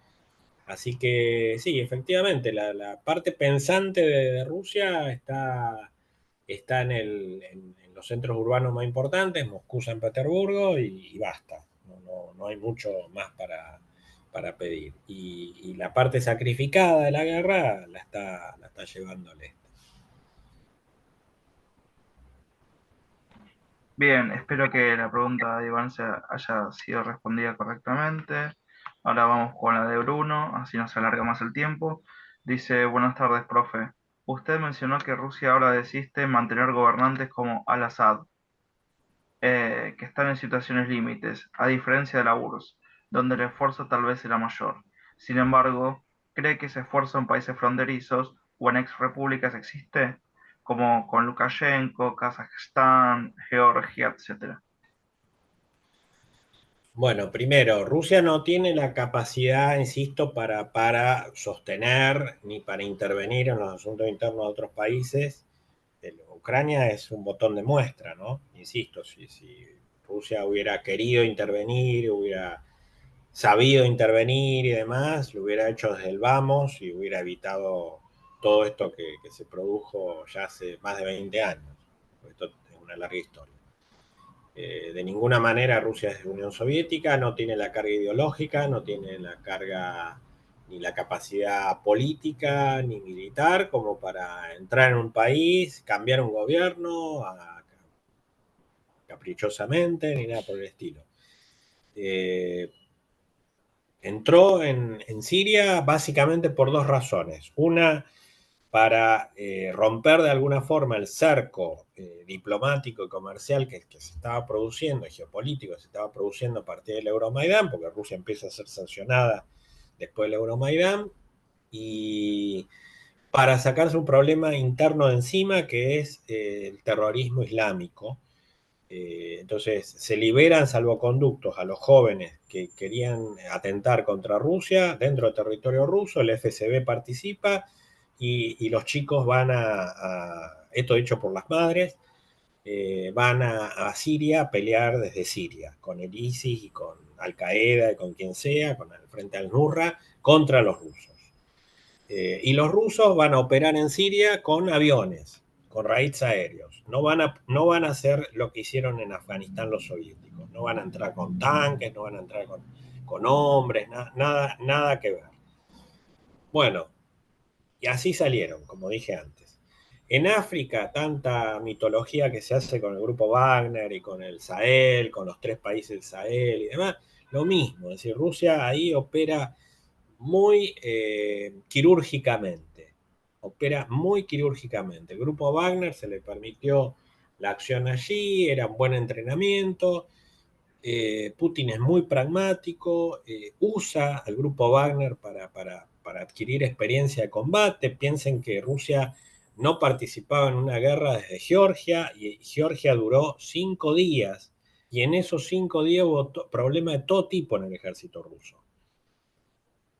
Así que sí, efectivamente, la parte pensante de Rusia está en los centros urbanos más importantes, Moscú, San Petersburgo, y basta. No hay mucho más para pedir. Y la parte sacrificada de la guerra la está llevando al este. Bien, espero que la pregunta de Iván haya sido respondida correctamente. Ahora vamos con la de Bruno, así no se alarga más el tiempo. Dice, buenas tardes, profe. Usted mencionó que Rusia ahora desiste mantener gobernantes como Al-Assad, que están en situaciones límites, a diferencia de la URSS, donde el esfuerzo tal vez era mayor. Sin embargo, ¿cree que ese esfuerzo en países fronterizos o en ex repúblicas existe, como con Lukashenko, Kazajstán, Georgia, etcétera? Bueno, primero, Rusia no tiene la capacidad, insisto, para sostener ni para intervenir en los asuntos internos de otros países. Ucrania es un botón de muestra, ¿no? Insisto, si Rusia hubiera querido intervenir, hubiera sabido intervenir y demás, lo hubiera hecho desde el vamos y hubiera evitado todo esto que se produjo ya hace más de 20 años. Esto es una larga historia. De ninguna manera Rusia es Unión Soviética, no tiene la carga ideológica, no tiene la carga ni la capacidad política ni militar como para entrar en un país, cambiar un gobierno caprichosamente, ni nada por el estilo. Entró en Siria básicamente por dos razones. Una, para romper de alguna forma el cerco diplomático y comercial que se estaba produciendo, geopolítico que se estaba produciendo a partir del Euromaidán, porque Rusia empieza a ser sancionada después del Euromaidán, y para sacarse un problema interno de encima que es el terrorismo islámico. Entonces se liberan salvoconductos a los jóvenes que querían atentar contra Rusia dentro del territorio ruso, el FSB participa y los chicos van esto hecho por las madres, van a Siria a pelear desde Siria, con el ISIS y con Al Qaeda y con quien sea, con el Frente al-Nusra, contra los rusos. Y los rusos van a operar en Siria con aviones, con raids aéreos. No van a hacer lo que hicieron en Afganistán los soviéticos. No van a entrar con tanques, no van a entrar con hombres, nada que ver. Bueno, y así salieron, como dije antes. En África, tanta mitología que se hace con el grupo Wagner y con el Sahel, con los tres países del Sahel y demás, lo mismo. Es decir, Rusia ahí opera muy quirúrgicamente. Opera muy quirúrgicamente. El grupo Wagner se le permitió la acción allí, era un buen entrenamiento. Putin es muy pragmático, usa al grupo Wagner para adquirir experiencia de combate. Piensen que Rusia no participaba en una guerra desde Georgia y Georgia duró 5 días. Y en esos 5 días hubo problemas de todo tipo en el ejército ruso.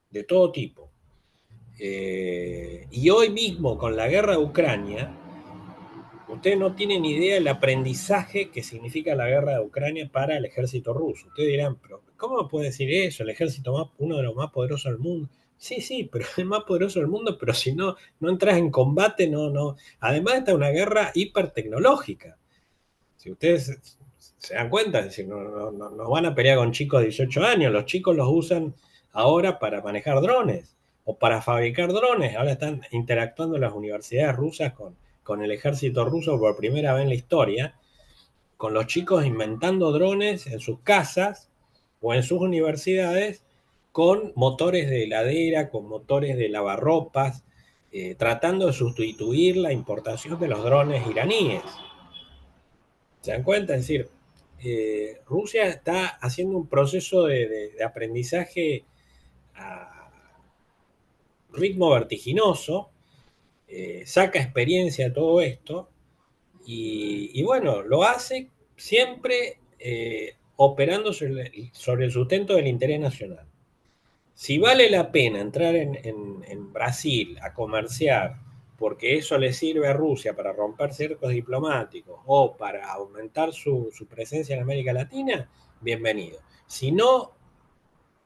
De todo tipo. Y hoy mismo, con la guerra de Ucrania, ustedes no tienen idea del aprendizaje que significa la guerra de Ucrania para el ejército ruso. Ustedes dirán, pero ¿cómo puede decir eso? El ejército uno de los más poderosos del mundo. Sí, sí, pero es el más poderoso del mundo, pero si no entras en combate, no. Además, esta es una guerra hipertecnológica. Si ustedes se dan cuenta, es decir, no van a pelear con chicos de 18 años, los chicos los usan ahora para manejar drones o para fabricar drones. Ahora están interactuando las universidades rusas con el ejército ruso por primera vez en la historia, con los chicos inventando drones en sus casas o en sus universidades con motores de heladera, con motores de lavarropas, tratando de sustituir la importación de los drones iraníes. ¿Se dan cuenta? Es decir, Rusia está haciendo un proceso de aprendizaje a ritmo vertiginoso, saca experiencia de todo esto y bueno, lo hace siempre operando sobre el sustento del interés nacional. Si vale la pena entrar en Brasil a comerciar porque eso le sirve a Rusia para romper cercos diplomáticos o para aumentar su presencia en América Latina, bienvenido. Si no,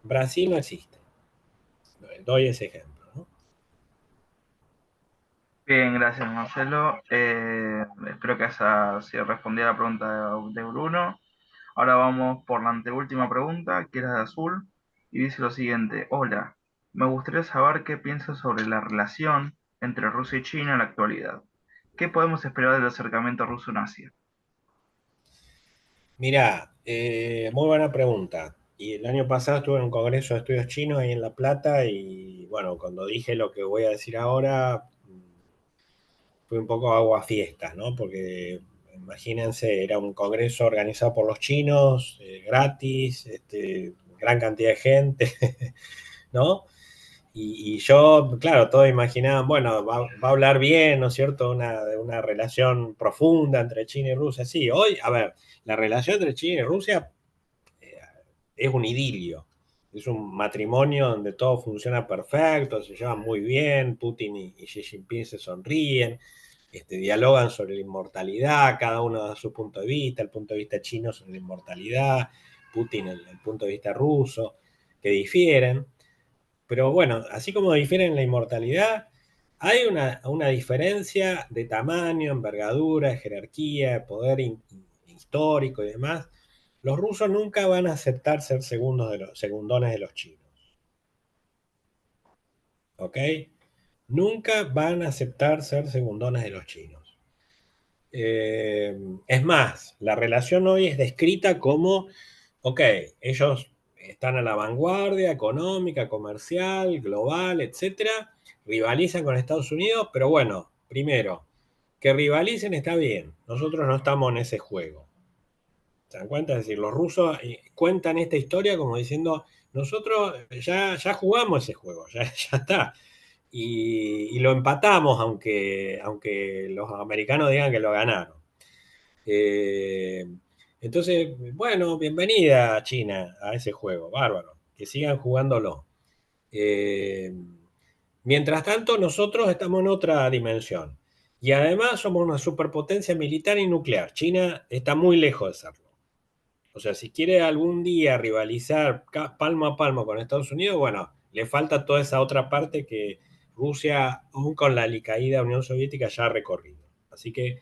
Brasil no existe. Doy ese ejemplo, ¿no? Bien, gracias Marcelo. Espero que haya sido respondida la pregunta de Bruno. Ahora vamos por la anteúltima pregunta, que era de azul, y dice lo siguiente. Hola, me gustaría saber qué piensas sobre la relación entre Rusia y China en la actualidad. ¿Qué podemos esperar del acercamiento ruso en Asia? Mirá, muy buena pregunta. Y el año pasado estuve en un congreso de estudios chinos ahí en La Plata y bueno, cuando dije lo que voy a decir ahora, fue un poco agua fiesta, ¿no? Porque imagínense, era un congreso organizado por los chinos, gratis, gran cantidad de gente, ¿no? Y yo, claro, todos imaginaban, bueno, va a hablar bien, ¿no es cierto?, de una relación profunda entre China y Rusia. Sí, hoy, a ver, la relación entre China y Rusia eh, es un idilio. Es un matrimonio donde todo funciona perfecto, se llevan muy bien, Putin y Xi Jinping se sonríen, dialogan sobre la inmortalidad, cada uno da su punto de vista, el punto de vista chino sobre la inmortalidad, Putin el punto de vista ruso, que difieren. Pero bueno, así como difieren en la inmortalidad, hay una diferencia de tamaño, envergadura, de jerarquía, de poder histórico y demás. Los rusos nunca van a aceptar ser segundones de los chinos. ¿Ok? Nunca van a aceptar ser segundones de los chinos. Es más, la relación hoy es descrita como, ok, ellos están a la vanguardia económica, comercial, global, etcétera, rivalizan con Estados Unidos, pero bueno, primero, que rivalicen está bien, nosotros no estamos en ese juego. ¿Se dan cuenta? Es decir, los rusos cuentan esta historia como diciendo, nosotros ya jugamos ese juego, ya está. Y lo empatamos, aunque los americanos digan que lo ganaron. Eh, entonces, bueno, bienvenida China a ese juego, bárbaro, que sigan jugándolo. Eh, Mientras tanto, nosotros estamos en otra dimensión. Y además somos una superpotencia militar y nuclear. China está muy lejos de serlo. O sea, si quiere algún día rivalizar palmo a palmo con Estados Unidos, bueno, le falta toda esa otra parte que Rusia, aún con la caída de la Unión Soviética, ya ha recorrido. Así que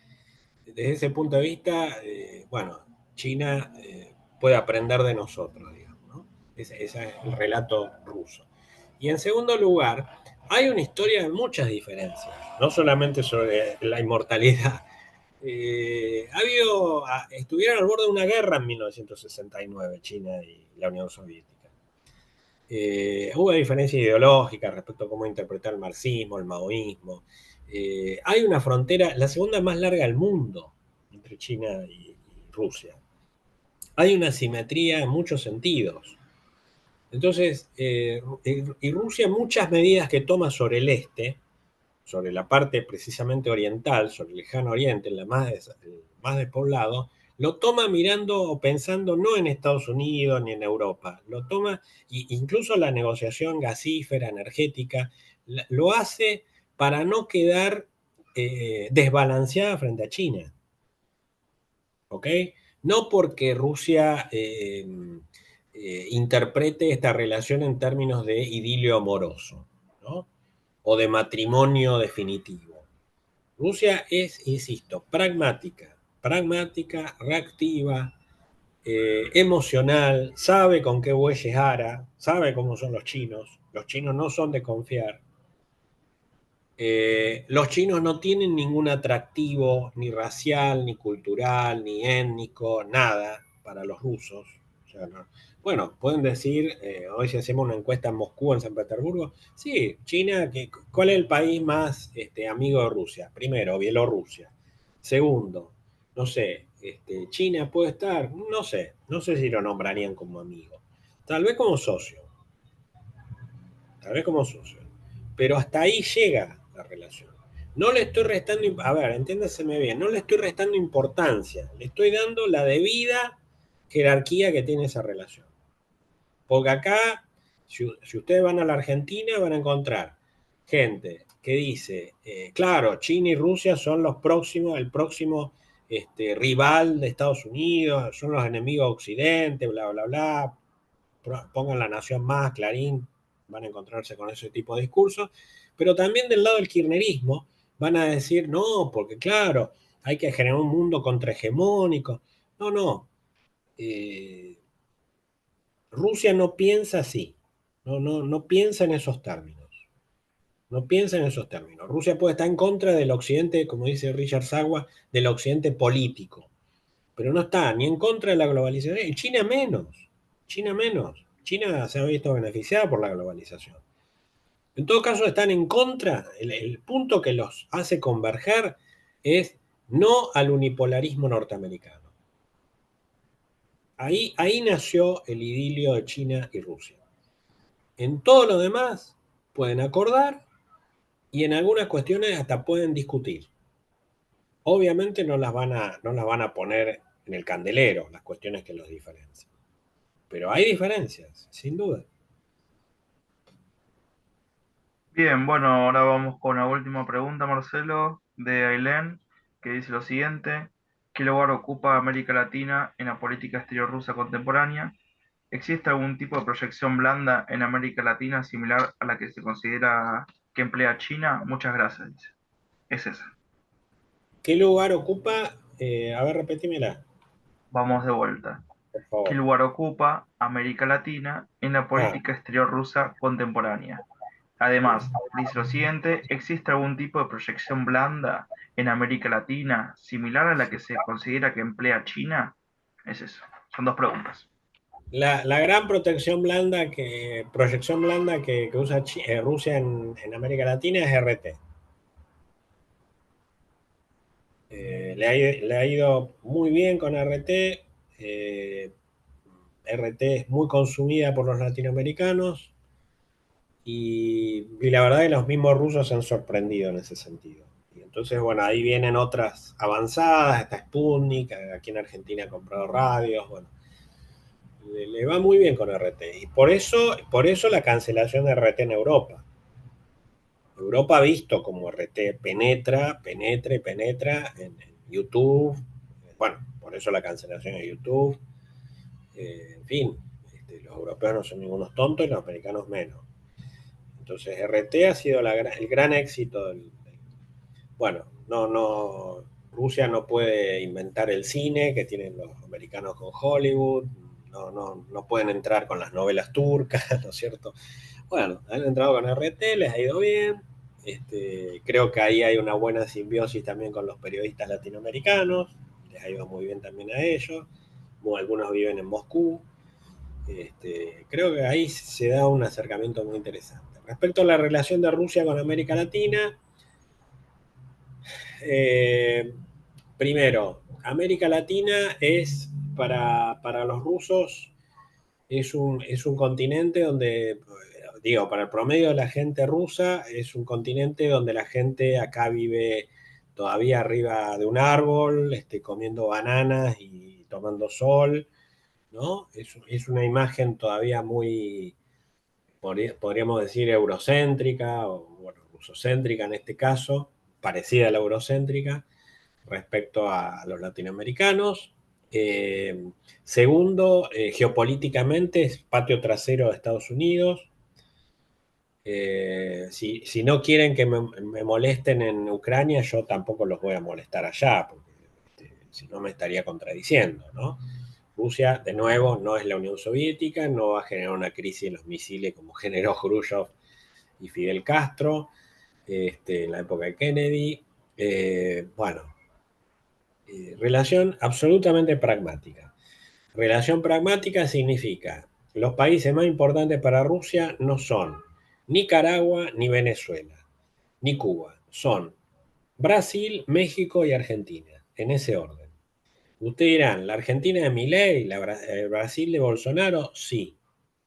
desde ese punto de vista, bueno, China puede aprender de nosotros, digamos, ¿no? Ese es el relato ruso. Y en segundo lugar, hay una historia de muchas diferencias, no solamente sobre la inmortalidad. Estuvieron al borde de una guerra en 1969, China y la Unión Soviética. Hubo diferencias ideológicas respecto a cómo interpretar el marxismo, el maoísmo. Hay una frontera, la segunda más larga del mundo, entre China y Rusia. Hay una simetría en muchos sentidos. Entonces, y Rusia, muchas medidas que toma sobre el este, sobre la parte precisamente oriental, sobre el lejano oriente, el más despoblado, lo toma mirando o pensando no en Estados Unidos ni en Europa, lo toma, incluso la negociación gasífera, energética, lo hace para no quedar desbalanceada frente a China. ¿Ok? No porque Rusia interprete esta relación en términos de idilio amoroso, ¿no? O de matrimonio definitivo. Rusia es, insisto, pragmática, pragmática, reactiva, emocional, sabe con qué bueyes ara, sabe cómo son los chinos no son de confiar. Los chinos no tienen ningún atractivo ni racial, ni cultural, ni étnico, nada para los rusos. O sea, no. Bueno, pueden decir, hoy si hacemos una encuesta en Moscú, en San Petersburgo, sí, China, ¿cuál es el país más amigo de Rusia? Primero, Bielorrusia. Segundo, no sé, China puede estar, no sé si lo nombrarían como amigo. Tal vez como socio, tal vez como socio. Pero hasta ahí llega la relación. No le estoy restando, a ver, entiéndaseme bien, no le estoy restando importancia, le estoy dando la debida jerarquía que tiene esa relación. Porque acá, si ustedes van a la Argentina, van a encontrar gente que dice, claro, China y Rusia son los próximos, el próximo rival de Estados Unidos, son los enemigos de Occidente, bla, bla, bla. Pongan La Nación Más, Clarín, van a encontrarse con ese tipo de discursos. Pero también del lado del kirchnerismo van a decir, no, porque claro, hay que generar un mundo contrahegemónico. No, no. Eh, Rusia no piensa así, no piensa en esos términos, no piensa en esos términos. Rusia puede estar en contra del occidente, como dice Richard Sagua, del occidente político, pero no está ni en contra de la globalización, y China menos, China menos. China se ha visto beneficiada por la globalización. En todo caso, están en contra, el punto que los hace converger es no al unipolarismo norteamericano. Ahí nació el idilio de China y Rusia. En todo lo demás pueden acordar y en algunas cuestiones hasta pueden discutir. Obviamente no las van a poner en el candelero las cuestiones que los diferencian. Pero hay diferencias, sin duda. Bien, bueno, ahora vamos con la última pregunta, Marcelo, de Ailén, que dice lo siguiente: ¿qué lugar ocupa América Latina en la política exterior rusa contemporánea? ¿Existe algún tipo de proyección blanda en América Latina similar a la que se considera que emplea China? Muchas gracias, dice. Es esa. ¿Qué lugar ocupa? A ver, repetímela, Vamos de vuelta. por ¿Qué favor. lugar ocupa América Latina en la Ah, política exterior rusa contemporánea? Además, sí. dice lo siguiente: ¿existe algún tipo de proyección blanda en América Latina similar a la que se considera que emplea China? Es eso. Son dos preguntas. La gran proyección blanda que usa Rusia en América Latina es RT. Le ha ido muy bien con RT. RT es muy consumida por los latinoamericanos y la verdad que los mismos rusos se han sorprendido en ese sentido. Y entonces, bueno, ahí vienen otras avanzadas, está Sputnik, aquí en Argentina ha comprado radios, bueno, le va muy bien con RT. Y por eso la cancelación de RT en Europa. Europa ha visto como RT penetra y penetra en YouTube. Bueno, por eso la cancelación de YouTube. En fin, los europeos no son ningunos tontos y los americanos menos. Entonces, RT ha sido el gran éxito bueno, Rusia no puede inventar el cine que tienen los americanos con Hollywood, no pueden entrar con las novelas turcas, ¿no es cierto? Bueno, han entrado con RT, les ha ido bien. Creo que ahí hay una buena simbiosis también con los periodistas latinoamericanos, les ha ido muy bien también a ellos. Algunos viven en Moscú. Creo que ahí se da un acercamiento muy interesante. Respecto a la relación de Rusia con América Latina, eh, primero, América Latina es para los rusos es un continente donde, digo, para el promedio de la gente rusa, es un continente donde la gente acá vive todavía arriba de un árbol, comiendo bananas y tomando sol, ¿no? Es una imagen todavía muy, podríamos decir, eurocéntrica, o bueno, rusocéntrica en este caso, parecida a la eurocéntrica respecto a los latinoamericanos. Segundo, geopolíticamente es patio trasero de Estados Unidos. Si no quieren que me molesten en Ucrania, yo tampoco los voy a molestar allá, porque si no me estaría contradiciendo, ¿no? Rusia, de nuevo, no es la Unión Soviética, no va a generar una crisis de los misiles como generó Khrushchev y Fidel Castro en la época de Kennedy. Bueno, relación absolutamente pragmática. Relación pragmática significa, los países más importantes para Rusia no son Nicaragua, ni Venezuela, ni Cuba. Son Brasil, México y Argentina, en ese orden. Ustedes dirán, ¿la Argentina de Milei, el Brasil de Bolsonaro? Sí,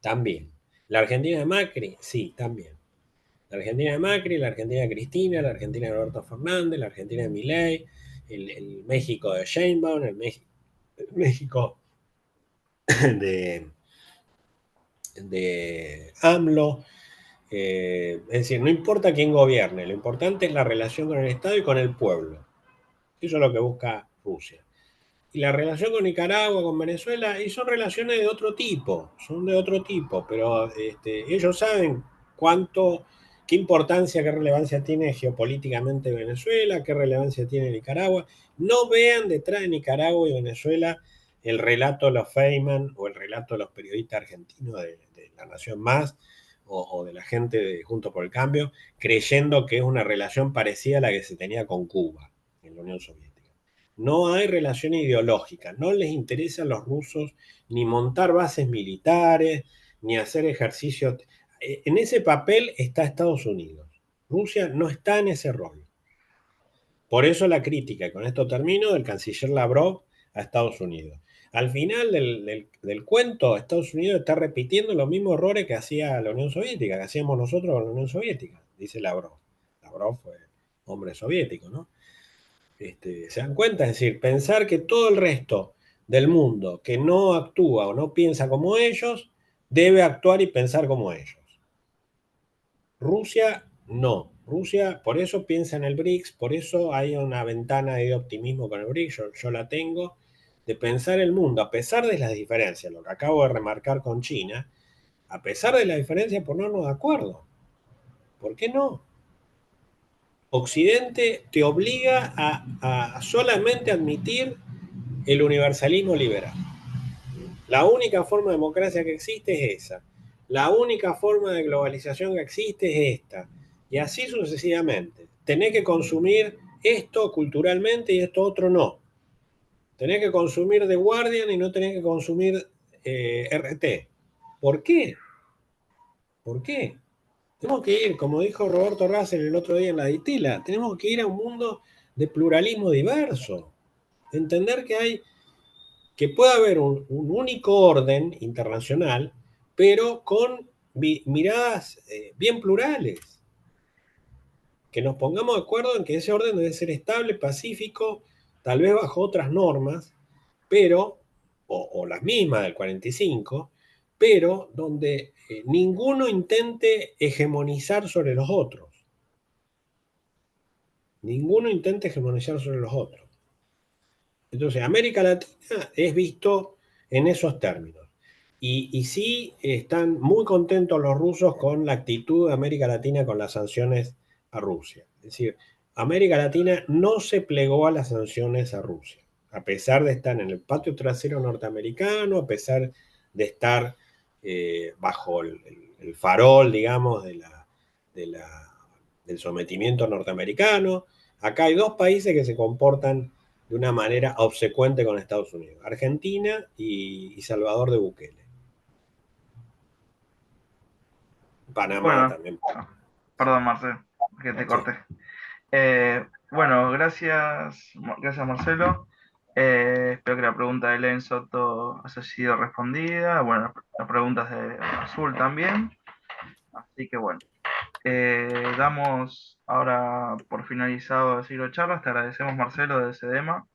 también. ¿La Argentina de Macri? Sí, también. La Argentina de Macri, la Argentina de Cristina, la Argentina de Alberto Fernández, la Argentina de Milei, el México de Sheinbaum, el México de, de AMLO. Es decir, no importa quién gobierne, lo importante es la relación con el Estado y con el pueblo. Eso es lo que busca Rusia. Y la relación con Nicaragua, con Venezuela, y son relaciones de otro tipo, son de otro tipo, pero ellos saben qué importancia, qué relevancia tiene geopolíticamente Venezuela, qué relevancia tiene Nicaragua. No vean detrás de Nicaragua y Venezuela el relato de los Feynman o el relato de los periodistas argentinos de La Nación Más o de la gente de Juntos por el Cambio, creyendo que es una relación parecida a la que se tenía con Cuba en la Unión Soviética. No hay relación ideológica, no les interesa a los rusos ni montar bases militares, ni hacer ejercicios. En ese papel está Estados Unidos. Rusia no está en ese rol. Por eso la crítica, y con esto termino, del canciller Lavrov a Estados Unidos. Al final del cuento, Estados Unidos está repitiendo los mismos errores que hacía la Unión Soviética, que hacíamos nosotros con la Unión Soviética, dice Lavrov. Lavrov fue hombre soviético, ¿no? ¿Se dan cuenta? Es decir, pensar que todo el resto del mundo que no actúa o no piensa como ellos, debe actuar y pensar como ellos. Rusia no. Rusia, por eso piensa en el BRICS, por eso hay una ventana de optimismo con el BRICS, yo la tengo, de pensar el mundo, a pesar de las diferencias, lo que acabo de remarcar con China, a pesar de las diferencias, ponernos de acuerdo. ¿Por qué no? Occidente te obliga a solamente admitir el universalismo liberal. La única forma de democracia que existe es esa. La única forma de globalización que existe es esta. Y así sucesivamente. Tenés que consumir esto culturalmente y esto otro no. Tenés que consumir The Guardian y no tenés que consumir RT. ¿Por qué? ¿Por qué? Tenemos que ir, como dijo Roberto Russell el otro día en la Ditela, tenemos que ir a un mundo de pluralismo diverso. Entender que puede haber un único orden internacional, pero con miradas bien plurales. Que nos pongamos de acuerdo en que ese orden debe ser estable, pacífico, tal vez bajo otras normas, pero, o las mismas del 45, pero donde ninguno intente hegemonizar sobre los otros. Ninguno intente hegemonizar sobre los otros. Entonces, América Latina es visto en esos términos. Y sí están muy contentos los rusos con la actitud de América Latina con las sanciones a Rusia. Es decir, América Latina no se plegó a las sanciones a Rusia, a pesar de estar en el patio trasero norteamericano, a pesar de estar bajo el farol, digamos, del sometimiento norteamericano. Acá hay dos países que se comportan de una manera obsecuente con Estados Unidos, Argentina y Salvador de Bukele. Panamá Bueno, también. perdón, Marcelo, que te Sí. corté. Bueno, gracias Marcelo. Espero que la pregunta de Len Soto haya sido respondida. Bueno, las preguntas de Azul también. Así que bueno, damos ahora por finalizado el ciclo de charlas. Te agradecemos, Marcelo, de Sedema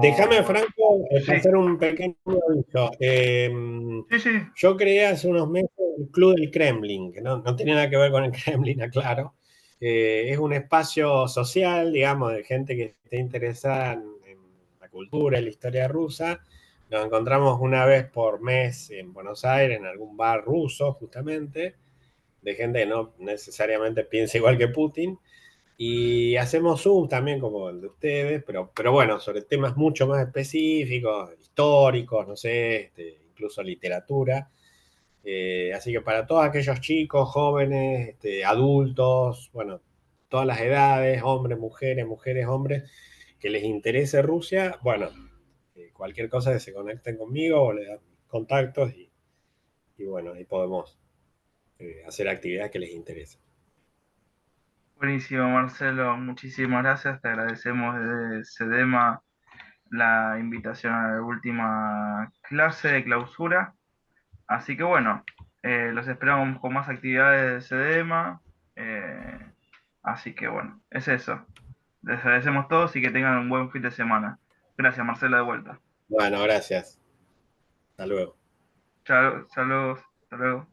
Déjame, por... Franco, Sí, hacer un pequeño aviso. sí, sí. Yo creé hace unos meses el Club del Kremlin, que no tiene nada que ver con el Kremlin, aclaro. Es un espacio social, digamos, de gente que esté interesada en la cultura y la historia rusa. Nos encontramos una vez por mes en Buenos Aires, en algún bar ruso, justamente, de gente que no necesariamente piensa igual que Putin. Y hacemos Zoom también como el de ustedes, pero bueno, sobre temas mucho más específicos, históricos, no sé, incluso literatura. Así que para todos aquellos chicos, jóvenes, adultos, bueno, todas las edades, hombres, mujeres, mujeres, hombres, que les interese Rusia, bueno, cualquier cosa que se conecten conmigo o le dan contactos y bueno, ahí podemos hacer actividades que les interesen. Buenísimo, Marcelo, muchísimas gracias. Te agradecemos desde SEDEMA la invitación a la última clase de clausura. Así que bueno, los esperamos con más actividades de SEDEMA. eh, Así que bueno, es eso. Les agradecemos todos y que tengan un buen fin de semana. Gracias, Marcelo, de vuelta. Bueno, gracias. Hasta luego. Chao, saludos, hasta luego.